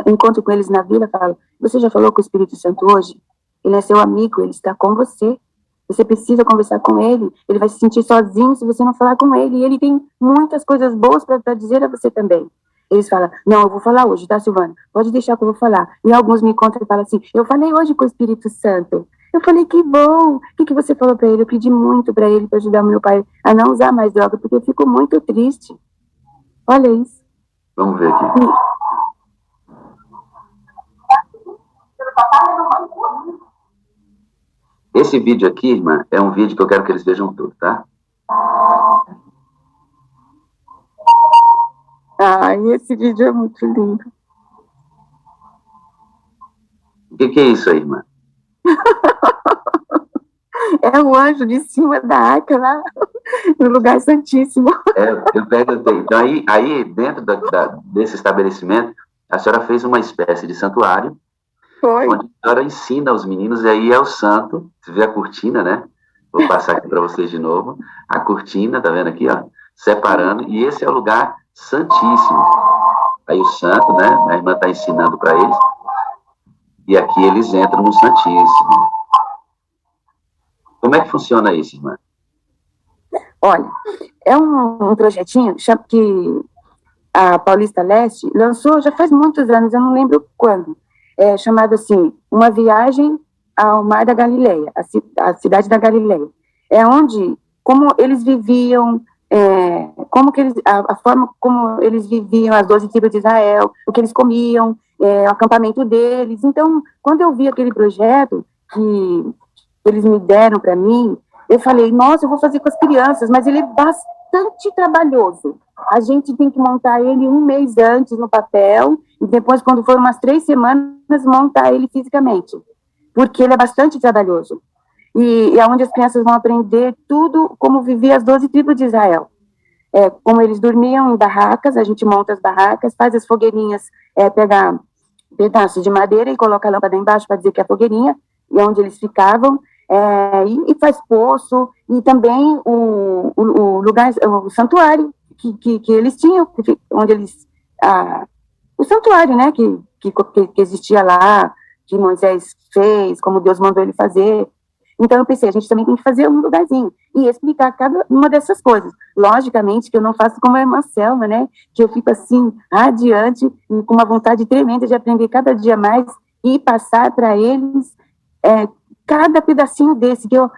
encontro com eles na vila, falo, você já falou com o Espírito Santo hoje? Ele é seu amigo, ele está com você. Você precisa conversar com ele vai se sentir sozinho se você não falar com ele, e ele tem muitas coisas boas para dizer a você também. Eles falam, não, eu vou falar hoje, tá, Silvana? Pode deixar que eu vou falar. E alguns me encontram e falam assim, eu falei hoje com o Espírito Santo. Eu falei, que bom. O que você falou para ele? Eu pedi muito para ele, para ajudar meu pai a não usar mais droga, porque eu fico muito triste. Olha isso. Vamos ver aqui. Esse vídeo aqui, irmã, é um vídeo que eu quero que eles vejam tudo, tá? Ai, esse vídeo é muito lindo. O que é isso aí, irmã? É o anjo de cima da arca lá, no lugar santíssimo. Eu perguntei. Então, aí dentro desse estabelecimento, a senhora fez uma espécie de santuário, Foi. onde a senhora ensina os meninos, e aí é o santo, você vê a cortina, né? Vou passar aqui para vocês de novo. A cortina, tá vendo aqui, ó? Separando, e esse é o lugar santíssimo. Aí o santo, né? A irmã está ensinando para eles, e aqui eles entram no santíssimo. Como é que funciona isso, irmã? Olha, é um projetinho que a Paulista Leste lançou já faz muitos anos, eu não lembro quando, chamado assim, Uma Viagem ao Mar da Galileia, a cidade da Galileia. É onde, como eles viviam, a forma como eles viviam, as 12 tribos de Israel, o que eles comiam, o acampamento deles. Então, quando eu vi aquele projeto que eles me deram para mim, eu falei, nossa, eu vou fazer com as crianças, mas ele é bastante trabalhoso. A gente tem que montar ele um mês antes no papel, e depois, quando for umas 3 semanas, montar ele fisicamente, porque ele é bastante trabalhoso. E é onde as crianças vão aprender tudo, como viviam as 12 tribos de Israel. Como eles dormiam em barracas, a gente monta as barracas, faz as fogueirinhas, pega pedaços de madeira e coloca a lâmpada embaixo para dizer que é fogueirinha, e onde eles ficavam, e faz poço, e também o lugar, o santuário que eles tinham, onde eles, o santuário, né, que existia lá, que Moisés fez, como Deus mandou ele fazer. Então eu pensei, a gente também tem que fazer um lugarzinho, e explicar cada uma dessas coisas. Logicamente que eu não faço como a irmã Selma, né, que eu fico assim, adiante, com uma vontade tremenda de aprender cada dia mais, e passar para eles cada pedacinho desse, que eu,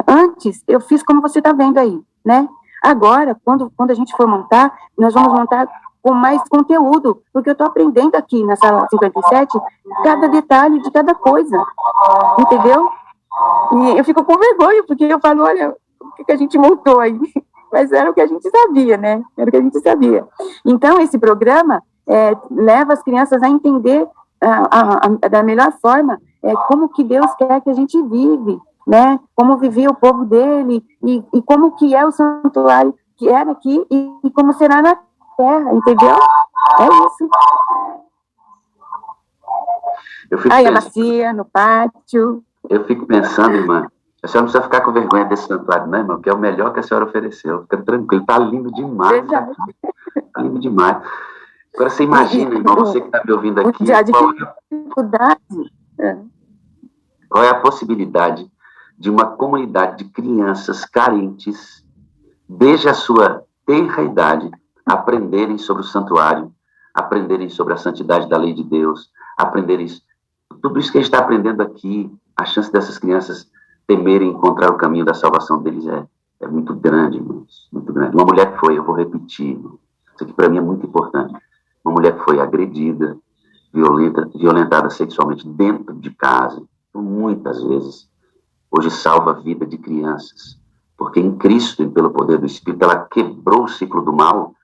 antes, eu fiz como você está vendo aí, né? Agora, quando a gente for montar, nós vamos montar com mais conteúdo, porque eu estou aprendendo aqui na sala 57, cada detalhe de cada coisa, entendeu? E eu fico com vergonha, porque eu falo, olha, o que a gente montou aí? Mas era o que a gente sabia, né? Era o que a gente sabia. Então, esse programa leva as crianças a entender da melhor forma como que Deus quer que a gente vive, né? Como vivia o povo dele, e como que é o santuário que era aqui, e como será na terra, entendeu? É isso. Aí a bacia, no pátio. Eu fico pensando, irmã, a senhora não precisa ficar com vergonha desse santuário, não, irmã, que é o melhor que a senhora ofereceu. Fica tranquilo, tá lindo demais. Tá lindo demais. Agora você imagina, irmão, você que está me ouvindo aqui, qual é a possibilidade de uma comunidade de crianças carentes, desde a sua tenra idade, aprenderem sobre o santuário, aprenderem sobre a santidade da lei de Deus, aprenderem tudo isso que a gente está aprendendo aqui. A chance dessas crianças temerem encontrar o caminho da salvação deles é muito grande, irmãos, muito grande. Uma mulher que foi, eu vou repetir, irmão, isso aqui para mim é muito importante, uma mulher que foi agredida, violentada sexualmente dentro de casa, muitas vezes, hoje salva a vida de crianças, porque em Cristo e pelo poder do Espírito, ela quebrou o ciclo do mal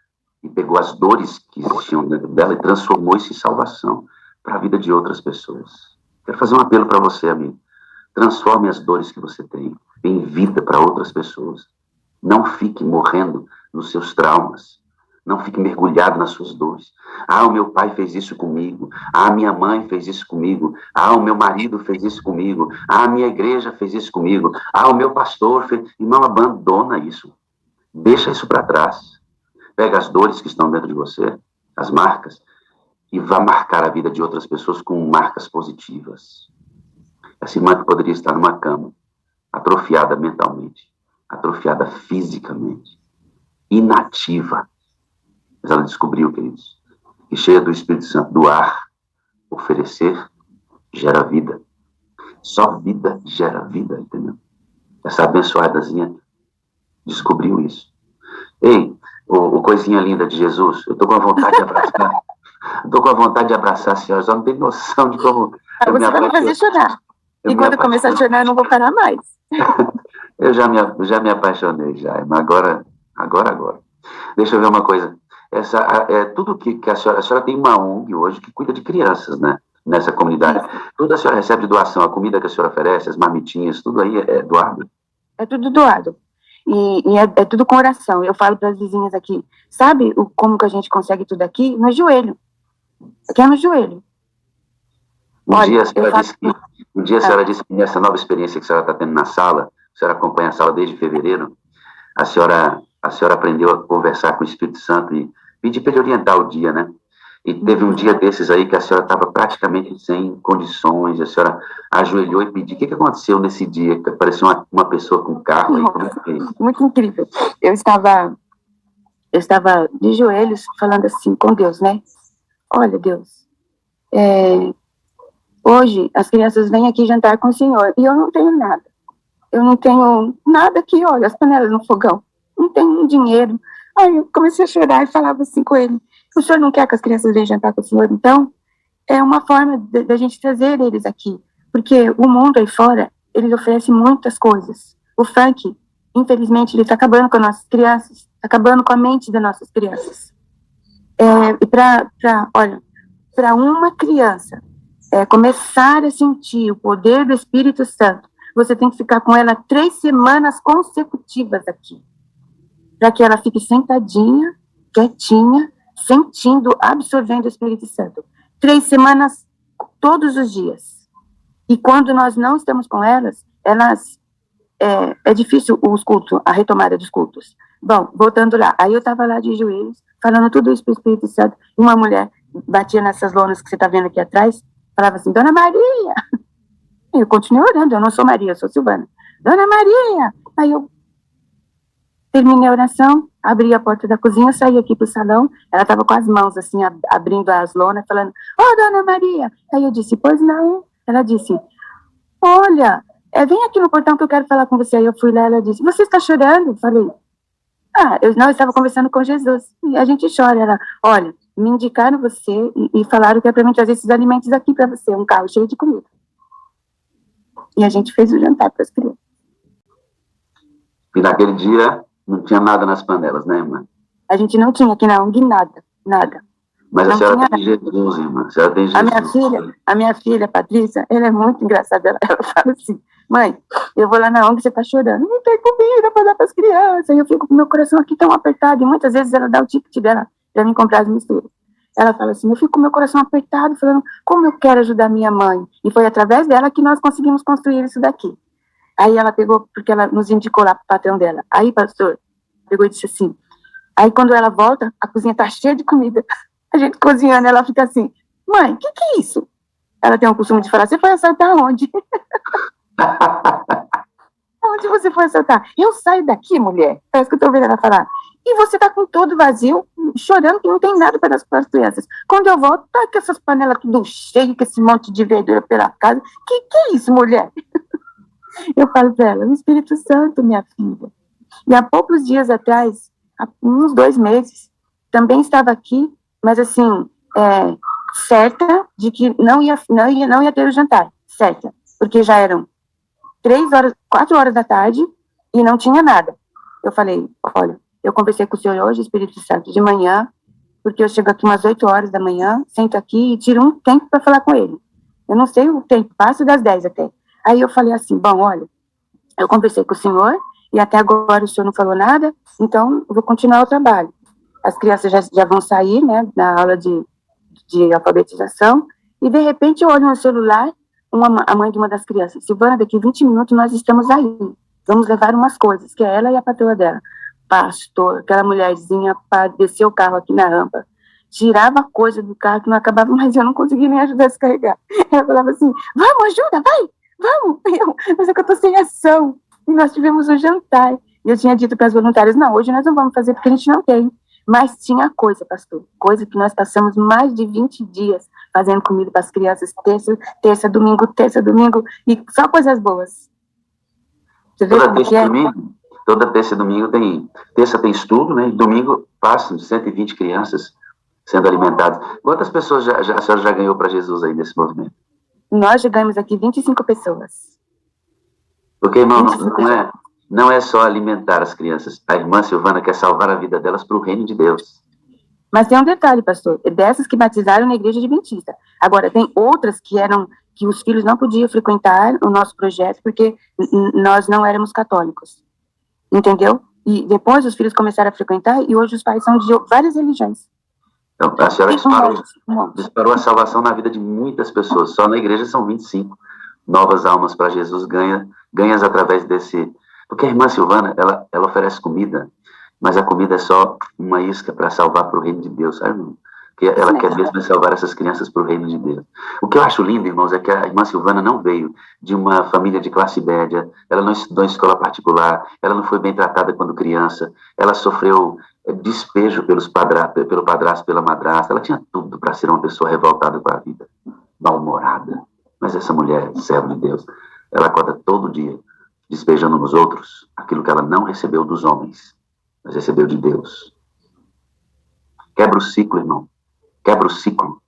e pegou as dores que existiam dentro dela e transformou isso em salvação para a vida de outras pessoas. Quero fazer um apelo para você, amigo. Transforme as dores que você tem em vida para outras pessoas. Não fique morrendo nos seus traumas. Não fique mergulhado nas suas dores. O meu pai fez isso comigo. Minha mãe fez isso comigo. O meu marido fez isso comigo. A minha igreja fez isso comigo. O meu pastor fez... Irmão, abandona isso. Deixa isso para trás. Pega as dores que estão dentro de você, as marcas, e vá marcar a vida de outras pessoas com marcas positivas. Essa irmã que poderia estar numa cama, atrofiada mentalmente, atrofiada fisicamente, inativa, mas ela descobriu, queridos, que cheia do Espírito Santo, do ar, oferecer gera vida. Só vida gera vida, entendeu? Essa abençoadazinha descobriu isso. Ei, o coisinha linda de Jesus, eu estou com a vontade de abraçar. Estou com a vontade de abraçar a senhora, só não tem noção de como... Você vai me fazer chorar. E quando eu começar a chorar, eu não vou parar mais. Eu já me apaixonei, já. Mas agora. Deixa eu ver uma coisa. tudo que a senhora tem uma ONG hoje que cuida de crianças, né? Nessa comunidade. Tudo a senhora recebe de doação, a comida que a senhora oferece, as marmitinhas, tudo aí é doado. É tudo doado. E é tudo com oração. Eu falo para as vizinhas aqui, sabe como que a gente consegue tudo aqui? No joelho. Aqui é no joelho. Um dia a senhora disse que nessa nova experiência que a senhora está tendo na sala, a senhora acompanha a sala desde fevereiro, a senhora aprendeu a conversar com o Espírito Santo e pedir para ele orientar o dia, né? E teve um dia desses aí que a senhora estava praticamente sem condições, a senhora ajoelhou e pediu. O que aconteceu nesse dia que apareceu uma pessoa com carro aí? Como é que foi? Muito incrível. Eu estava de joelhos falando assim com Deus, né? Olha, Deus, hoje as crianças vêm aqui jantar com o Senhor e eu não tenho nada. Eu não tenho nada aqui, olha, as panelas no fogão. Não tenho dinheiro. Aí eu comecei a chorar e falava assim com ele, o senhor não quer que as crianças venham jantar com o senhor? Então, é uma forma da gente trazer eles aqui. Porque o mundo aí fora, ele oferece muitas coisas. O funk, infelizmente, ele está acabando com as nossas crianças, está acabando com a mente das nossas crianças. E para uma criança começar a sentir o poder do Espírito Santo, você tem que ficar com ela 3 semanas consecutivas aqui. Para que ela fique sentadinha, quietinha, sentindo, absorvendo o Espírito Santo. 3 semanas, todos os dias. E quando nós não estamos com elas, é difícil os cultos, a retomada dos cultos. Bom, voltando lá, aí eu estava lá de joelhos, falando tudo isso para o Espírito Santo, e uma mulher batia nessas lonas que você está vendo aqui atrás, falava assim, Dona Maria! Eu continuei orando, eu não sou Maria, eu sou Silvana. Dona Maria! Aí eu terminei a oração, abri a porta da cozinha, saí aqui pro salão, ela estava com as mãos assim, abrindo as lonas, falando, Dona Maria! Aí eu disse, pois não. Ela disse, olha, vem aqui no portão que eu quero falar com você. Aí eu fui lá, ela disse, você está chorando? Eu falei, eu estava conversando com Jesus, e a gente chora. Ela, olha, me indicaram você e falaram que é para mim trazer esses alimentos aqui para você, um carro cheio de comida. E a gente fez o jantar para as crianças. E naquele dia não tinha nada nas panelas, né, irmã? A gente não tinha aqui na ONG nada. Mas a senhora tem Jesus, irmã. A senhora tem Jesus. A minha filha, Patrícia, ela é muito engraçada. Ela fala assim, mãe, eu vou lá na ONG, você tá chorando. Não tem comida para dar para as crianças. E eu fico com meu coração aqui tão apertado. E muitas vezes ela dá o ticket dela para mim comprar as misturas. Ela fala assim, eu fico com meu coração apertado, falando, como eu quero ajudar minha mãe. E foi através dela que nós conseguimos construir isso daqui. Aí ela pegou, porque ela nos indicou lá pro patrão dela. Aí, pastor, pegou e disse assim, aí quando ela volta, a cozinha tá cheia de comida. A gente cozinhando, ela fica assim, mãe, o que é isso? Ela tem o costume de falar, você foi assaltar onde? Onde você foi assaltar? Eu saio daqui, mulher. Parece que eu tô ouvindo ela falar. E você tá com todo vazio, chorando que não tem nada para as crianças. Quando eu volto, tá com essas panelas tudo cheias, com esse monte de verdura pela casa. Que é isso, mulher? Eu falo para ela, o Espírito Santo, minha filha. E há poucos dias atrás, há uns 2 meses, também estava aqui, mas assim, certa de que não ia ter o jantar, certa, porque já eram 4 horas da tarde e não tinha nada. Eu falei, olha, eu conversei com o senhor hoje, Espírito Santo, de manhã, porque eu chego aqui umas 8 horas da manhã, sento aqui e tiro um tempo para falar com ele. Eu não sei o tempo, passo das 10 até. Aí eu falei assim, bom, olha, eu conversei com o senhor e até agora o senhor não falou nada, então eu vou continuar o trabalho. As crianças já vão sair, né, na aula de alfabetização, e de repente eu olho no celular, a mãe de uma das crianças, Silvana, daqui 20 minutos nós estamos aí, vamos levar umas coisas, que é ela e a patroa dela. Pastor, aquela mulherzinha desceu o carro aqui na rampa, tirava coisa do carro que não acabava, mas eu não conseguia nem ajudar a descarregar. Ela falava assim, vamos, ajuda, vai, vamos. Mas é que eu tô sem ação. E nós tivemos um jantar. E eu tinha dito para as voluntárias, não, hoje nós não vamos fazer porque a gente não tem. Mas tinha coisa, pastor, coisa que nós passamos mais de 20 dias fazendo comida para as crianças, terça, domingo, e só coisas boas. Você vê como que é? Toda terça e domingo terça tem estudo, né, e domingo passam 120 crianças sendo alimentadas. Quantas pessoas a senhora já ganhou para Jesus aí nesse movimento? Nós já ganhamos aqui 25 pessoas. Porque, irmão, não é só alimentar as crianças. A irmã Silvana quer salvar a vida delas para o reino de Deus. Mas tem um detalhe, pastor, dessas que batizaram na igreja adventista. Agora, tem outras que os filhos não podiam frequentar o nosso projeto porque nós não éramos católicos, entendeu? E depois os filhos começaram a frequentar e hoje os pais são de várias religiões. Então, a senhora disparou a salvação na vida de muitas pessoas. Só na igreja são 25 novas almas para Jesus ganhas através desse... Porque a irmã Silvana, ela oferece comida, mas a comida é só uma isca para salvar para o reino de Deus, sabe, irmão? Que ela quer mesmo salvar essas crianças para o reino de Deus. O que eu acho lindo, irmãos, é que a irmã Silvana não veio de uma família de classe média, ela não estudou em escola particular, ela não foi bem tratada quando criança, ela sofreu despejo pelo padrasto, pela madrasta, ela tinha tudo para ser uma pessoa revoltada com a vida, mal-humorada. Mas essa mulher, serva de Deus, ela acorda todo dia despejando nos outros aquilo que ela não recebeu dos homens, mas recebeu de Deus. Quebra o ciclo, irmão. Quebra o ciclo.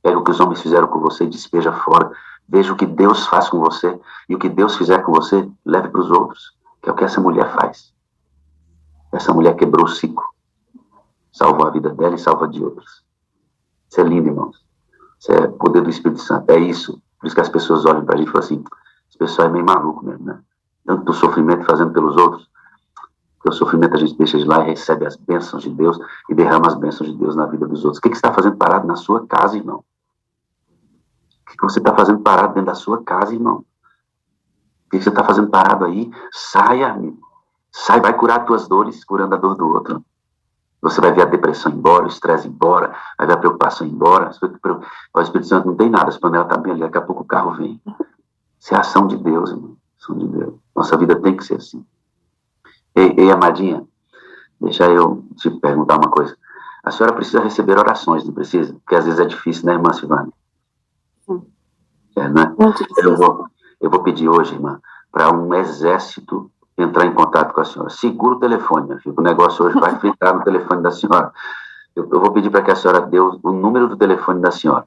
Pega o que os homens fizeram com você e despeja fora. Veja o que Deus faz com você. E o que Deus fizer com você, leve para os outros. Que é o que essa mulher faz. Essa mulher quebrou o ciclo. Salvou a vida dela e salva de outros. Isso é lindo, irmãos. Isso é poder do Espírito Santo. É isso. Por isso que as pessoas olham para a gente e falam assim, esse pessoal é meio maluco mesmo, né? Tanto sofrimento fazendo pelos outros. Porque o sofrimento a gente deixa de lá e recebe as bênçãos de Deus e derrama as bênçãos de Deus na vida dos outros. O que você está fazendo parado na sua casa, irmão? O que você está fazendo parado dentro da sua casa, irmão? O que você está fazendo parado aí? Saia, amigo. Sai, vai curar as tuas dores, curando a dor do outro. Você vai ver a depressão embora, o estresse embora, vai ver a preocupação embora. O Espírito Santo não tem nada, as panelas estão bem ali, daqui a pouco o carro vem. Isso é a ação de Deus, irmão. Ação de Deus. Nossa vida tem que ser assim. Ei, amadinha, deixa eu te perguntar uma coisa. A senhora precisa receber orações, não precisa? Porque às vezes é difícil, né, irmã Silvana? Sim. Né? Eu vou pedir hoje, irmã, para um exército entrar em contato com a senhora. Segura o telefone, meu filho. O negócio hoje vai fritar no telefone da senhora. Eu vou pedir para que a senhora dê o número do telefone da senhora.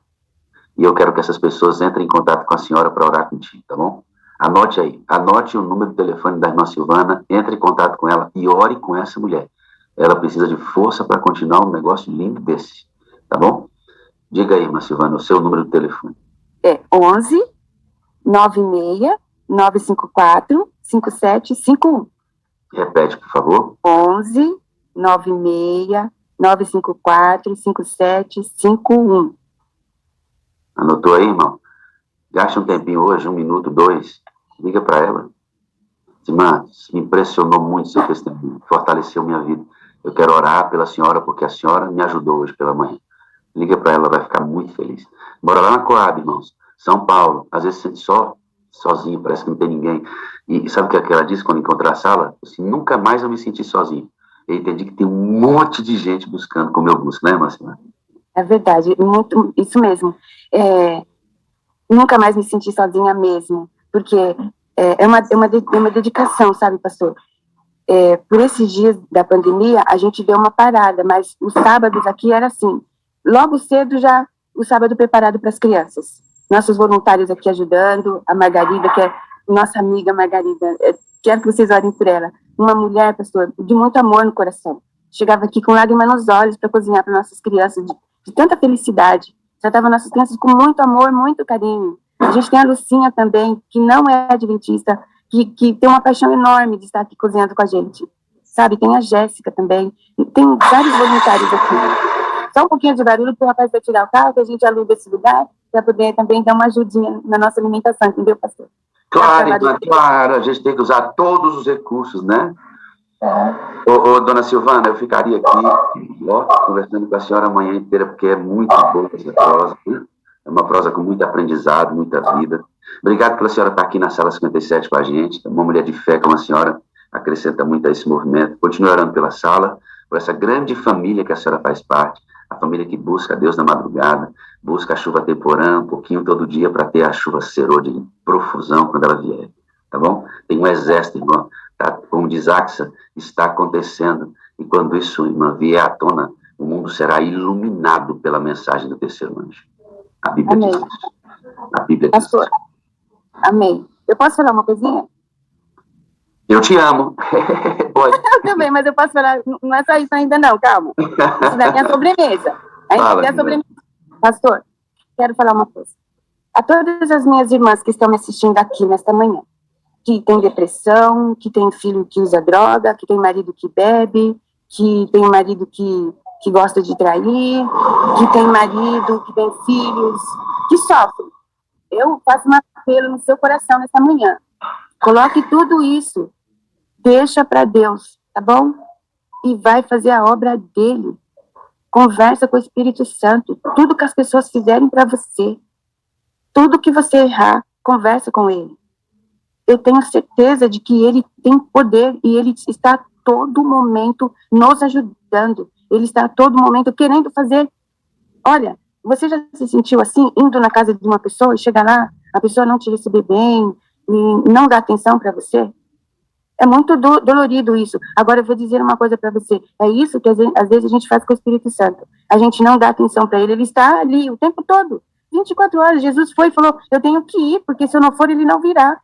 E eu quero que essas pessoas entrem em contato com a senhora para orar contigo, tá bom? Anote aí, anote o número do telefone da irmã Silvana, entre em contato com ela e ore com essa mulher. Ela precisa de força para continuar um negócio lindo desse, tá bom? Diga aí, irmã Silvana, o seu número de telefone. É 11 96 954 5751. Repete, por favor. 11 96 954 5751. Anotou aí, irmão? Gaste um tempinho hoje, 1 minuto, 2. Liga para ela. Irmã, me impressionou muito seu testemunho, fortaleceu minha vida. Eu quero orar pela senhora, porque a senhora me ajudou hoje pela manhã. Liga para ela, vai ficar muito feliz. Mora lá na Coab, irmãos. São Paulo. Às vezes sente sozinho, parece que não tem ninguém. E sabe o que ela disse quando encontrou a sala? Assim, nunca mais eu me senti sozinho. Eu entendi que tem um monte de gente buscando como eu busco, né, Marcela? É verdade, muito, isso mesmo. Nunca mais me senti sozinha mesmo, porque é uma dedicação, sabe, pastor? Por esses dias da pandemia, a gente deu uma parada, mas os sábados aqui era assim, logo cedo já o sábado preparado para as crianças. Nossos voluntários aqui ajudando, a Margarida, que é nossa amiga Margarida, quero que vocês orem por ela. Uma mulher, pastor, de muito amor no coração. Chegava aqui com lágrimas nos olhos para cozinhar para nossas crianças, de tanta felicidade. Tratava nossas crianças com muito amor, muito carinho. A gente tem a Lucinha também, que não é adventista, que tem uma paixão enorme de estar aqui cozinhando com a gente. Sabe, tem a Jéssica também. Tem vários voluntários aqui. Só um pouquinho de barulho, porque o rapaz vai tirar o carro, que a gente aluga esse lugar, para poder também dar uma ajudinha na nossa alimentação, entendeu, pastor? Claro, a gente tem que usar todos os recursos, né? Dona Silvana, eu ficaria aqui, conversando com a senhora a manhã inteira, porque é muito boa essa prosa, né? É uma prosa com muito aprendizado, muita vida. Obrigado pela senhora estar aqui na sala 57 com a gente. Uma mulher de fé como a senhora acrescenta muito a esse movimento. Continue orando pela sala, por essa grande família que a senhora faz parte, a família que busca a Deus na madrugada, busca a chuva temporã, um pouquinho todo dia, para ter a chuva serô de profusão quando ela vier, tá bom? Tem um exército, irmão, tá? Como diz Axa, está acontecendo, e quando isso, irmã, vier à tona, o mundo será iluminado pela mensagem do terceiro anjo. A Bíblia diz isso. A Bíblia diz isso. Amém. Eu posso falar uma coisinha? Eu te amo. Pode. Eu também, mas eu posso falar, não é só isso ainda não, calma. Isso daí é a sobremesa. Fala, É a sobremesa. Pastor, quero falar uma coisa. A todas as minhas irmãs que estão me assistindo aqui nesta manhã, que tem depressão, que tem filho que usa droga, que tem marido que bebe, que tem marido que gosta de trair, que tem marido, que tem filhos, que sofrem. Eu faço um apelo no seu coração nesta manhã. Coloque tudo isso, deixa para Deus, tá bom? E vai fazer a obra dele. Conversa com o Espírito Santo. Tudo que as pessoas fizerem para você, tudo que você errar, conversa com ele. Eu tenho certeza de que ele tem poder e ele está a todo momento nos ajudando. Ele está a todo momento querendo fazer. Olha, você já se sentiu assim, indo na casa de uma pessoa e chega lá, a pessoa não te receber bem e não dá atenção para você? É muito dolorido isso. Agora eu vou dizer uma coisa para você. É isso que às vezes a gente faz com o Espírito Santo. A gente não dá atenção para ele. Ele está ali o tempo todo. 24 horas. Jesus foi e falou, eu tenho que ir, porque se eu não for, ele não virá.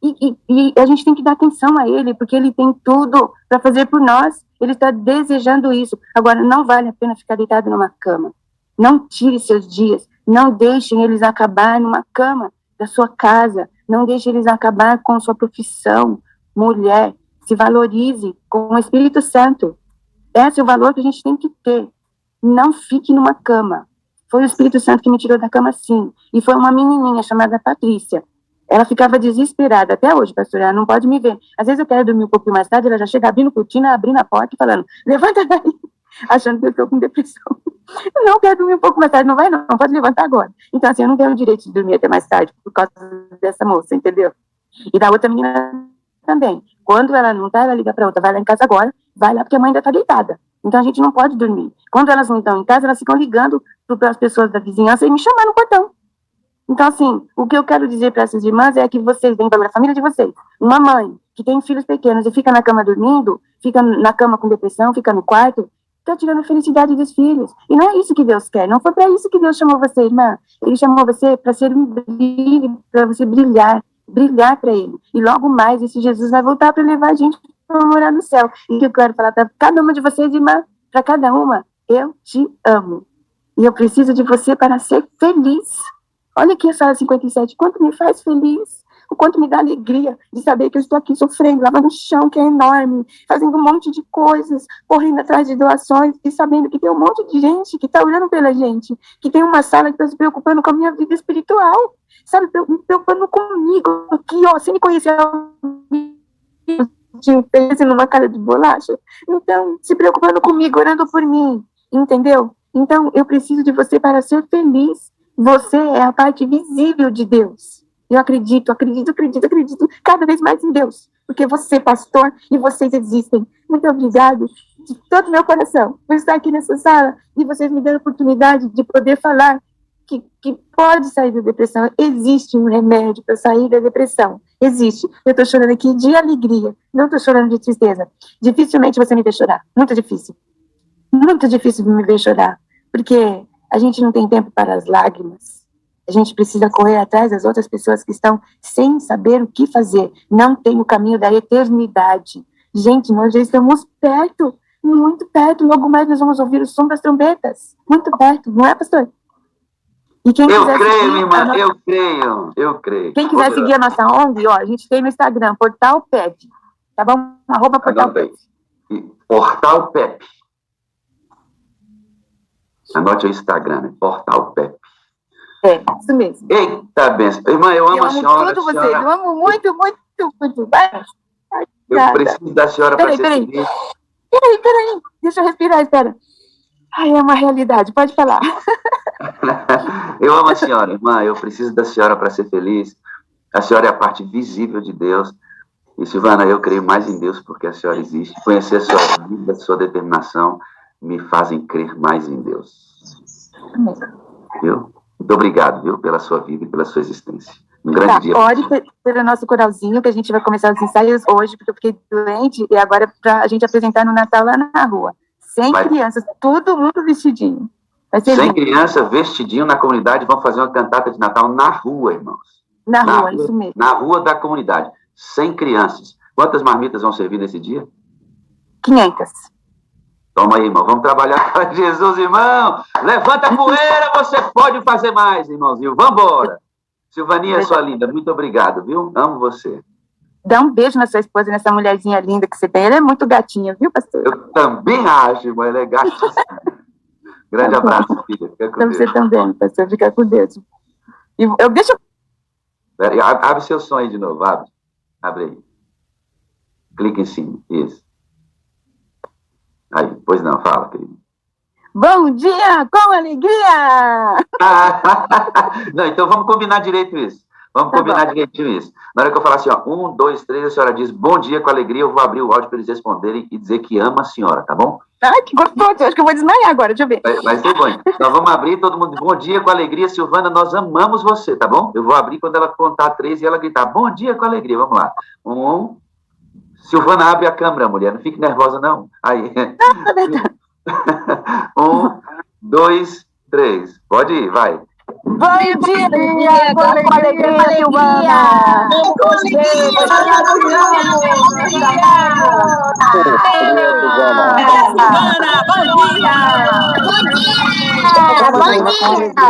E a gente tem que dar atenção a ele, porque ele tem tudo para fazer por nós. Ele está desejando isso. Agora, não vale a pena ficar deitado numa cama. Não tire seus dias. Não deixem eles acabar numa cama da sua casa. Não deixem eles acabar com sua profissão. Mulher, se valorize com o Espírito Santo. Esse é o valor que a gente tem que ter. Não fique numa cama. Foi o Espírito Santo que me tirou da cama, sim. E foi uma menininha chamada Patrícia. Ela ficava desesperada, até hoje, pastor, ela não pode me ver. Às vezes eu quero dormir um pouquinho mais tarde, ela já chega abrindo cortina, abrindo a porta e falando, levanta daí, achando que eu estou com depressão. Eu não quero dormir um pouco mais tarde, não vai não, pode levantar agora. Então, assim, eu não tenho o direito de dormir até mais tarde por causa dessa moça, entendeu? E da outra menina também. Quando ela não tá, ela liga para outra, vai lá em casa agora, vai lá porque a mãe ainda tá deitada. Então a gente não pode dormir. Quando elas não estão em casa, elas ficam ligando para as pessoas da vizinhança e me chamar no portão. Então, assim, o que eu quero dizer para essas irmãs é que vocês, dentro da família de vocês, uma mãe que tem filhos pequenos e fica na cama dormindo, fica na cama com depressão, fica no quarto, está tirando a felicidade dos filhos. E não é isso que Deus quer, não foi para isso que Deus chamou você, irmã. Ele chamou você para ser um brilho, para você brilhar para ele. E logo mais, esse Jesus vai voltar para levar a gente para morar no céu. E eu quero falar para cada uma de vocês, irmã, para cada uma, eu te amo. E eu preciso de você para ser feliz. Olha aqui a Sala 57, quanto me faz feliz, o quanto me dá alegria de saber que eu estou aqui sofrendo, lavando o chão, que é enorme, fazendo um monte de coisas, correndo atrás de doações e sabendo que tem um monte de gente que está olhando pela gente, que tem uma sala que está se preocupando com a minha vida espiritual, sabe, me preocupando comigo, aqui, ó, sem me conhecer, numa cara de bolacha, então, se preocupando comigo, orando por mim, entendeu? Então, eu preciso de você para ser feliz. Você é a parte visível de Deus. Eu acredito cada vez mais em Deus. Porque você, pastor, e vocês existem. Muito obrigado de todo o meu coração por estar aqui nessa sala e vocês me dando a oportunidade de poder falar que pode sair da depressão. Existe um remédio para sair da depressão. Existe. Eu estou chorando aqui de alegria. Não estou chorando de tristeza. Dificilmente você me vê chorar. Muito difícil. Muito difícil me ver chorar. Porque a gente não tem tempo para as lágrimas. A gente precisa correr atrás das outras pessoas que estão sem saber o que fazer. Não tem o caminho da eternidade. Gente, nós já estamos perto, muito perto. Logo mais nós vamos ouvir o som das trombetas. Muito perto, não é, pastor? E quem eu quiser creio, seguir, irmã, eu creio. Quem quiser seguir a nossa ONG, ó, a gente tem no Instagram, Portal PEP. Tá bom? @Portal PEP. Portal PEP. Anote o Instagram, né? Portal PEP. É, isso mesmo. Eita, benção. Irmã, eu amo a senhora. Eu amo todos vocês, eu amo muito, muito, muito. Eu preciso da senhora para ser feliz. Peraí, deixa eu respirar, espera. Ai, é uma realidade, pode falar. Eu amo a senhora, irmã, eu preciso da senhora para ser feliz. A senhora é a parte visível de Deus. E, Silvana, eu creio mais em Deus porque a senhora existe. Conhecer a sua vida, a sua determinação, me fazem crer mais em Deus. Viu? Muito obrigado, viu, pela sua vida e pela sua existência. Um grande dia. Ore pelo nosso coralzinho, que a gente vai começar os ensaios hoje, porque eu fiquei doente, e agora é para a gente apresentar no Natal lá na rua. Sem crianças, todo mundo vestidinho. Vai ser sem lindo. Criança, vestidinho na comunidade, vão fazer uma cantata de Natal na rua, irmãos. Na rua, isso mesmo. Na rua da comunidade, sem crianças. Quantas marmitas vão servir nesse dia? 500. Toma aí, irmão. Vamos trabalhar para Jesus, irmão. Levanta a poeira, você pode fazer mais, irmãozinho. Vamos embora. Silvaninha, sua linda, muito obrigado, viu? Amo você. Dá um beijo na sua esposa, nessa mulherzinha linda que você tem. Ela é muito gatinha, viu, pastor? Eu também acho, irmão. Ela é gatíssima. Grande abraço, filha. Fica com Deus. Você também, pastor. Fica com Deus. E deixa eu... Abre seu som aí de novo. Abre aí. Clica em cima. Isso. Aí, pois não, fala, querido. Bom dia, com alegria! Não, então vamos combinar direito isso. Vamos combinar direitinho isso. Na hora que eu falar assim, ó, 1, 2, 3, a senhora diz bom dia com alegria, eu vou abrir o áudio para eles responderem e dizer que ama a senhora, tá bom? Ai, que gostoso, acho que eu vou desmaiar agora, deixa eu ver. Vai ser bom. Nós vamos abrir, todo mundo, bom dia com alegria, Silvana, nós amamos você, tá bom? Eu vou abrir quando ela contar 3 e ela gritar, bom dia com alegria, vamos lá. 1, Silvana, abre a câmera, mulher, não fique nervosa, não. Aí. 1, 2, 3. Pode ir, vai. Bom dia, com alegria, Silvana! Bom dia, Silvana!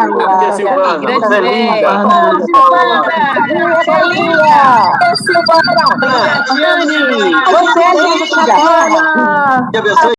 Bom dia, Silvana. Você é linda. Você é linda! Que abençoe.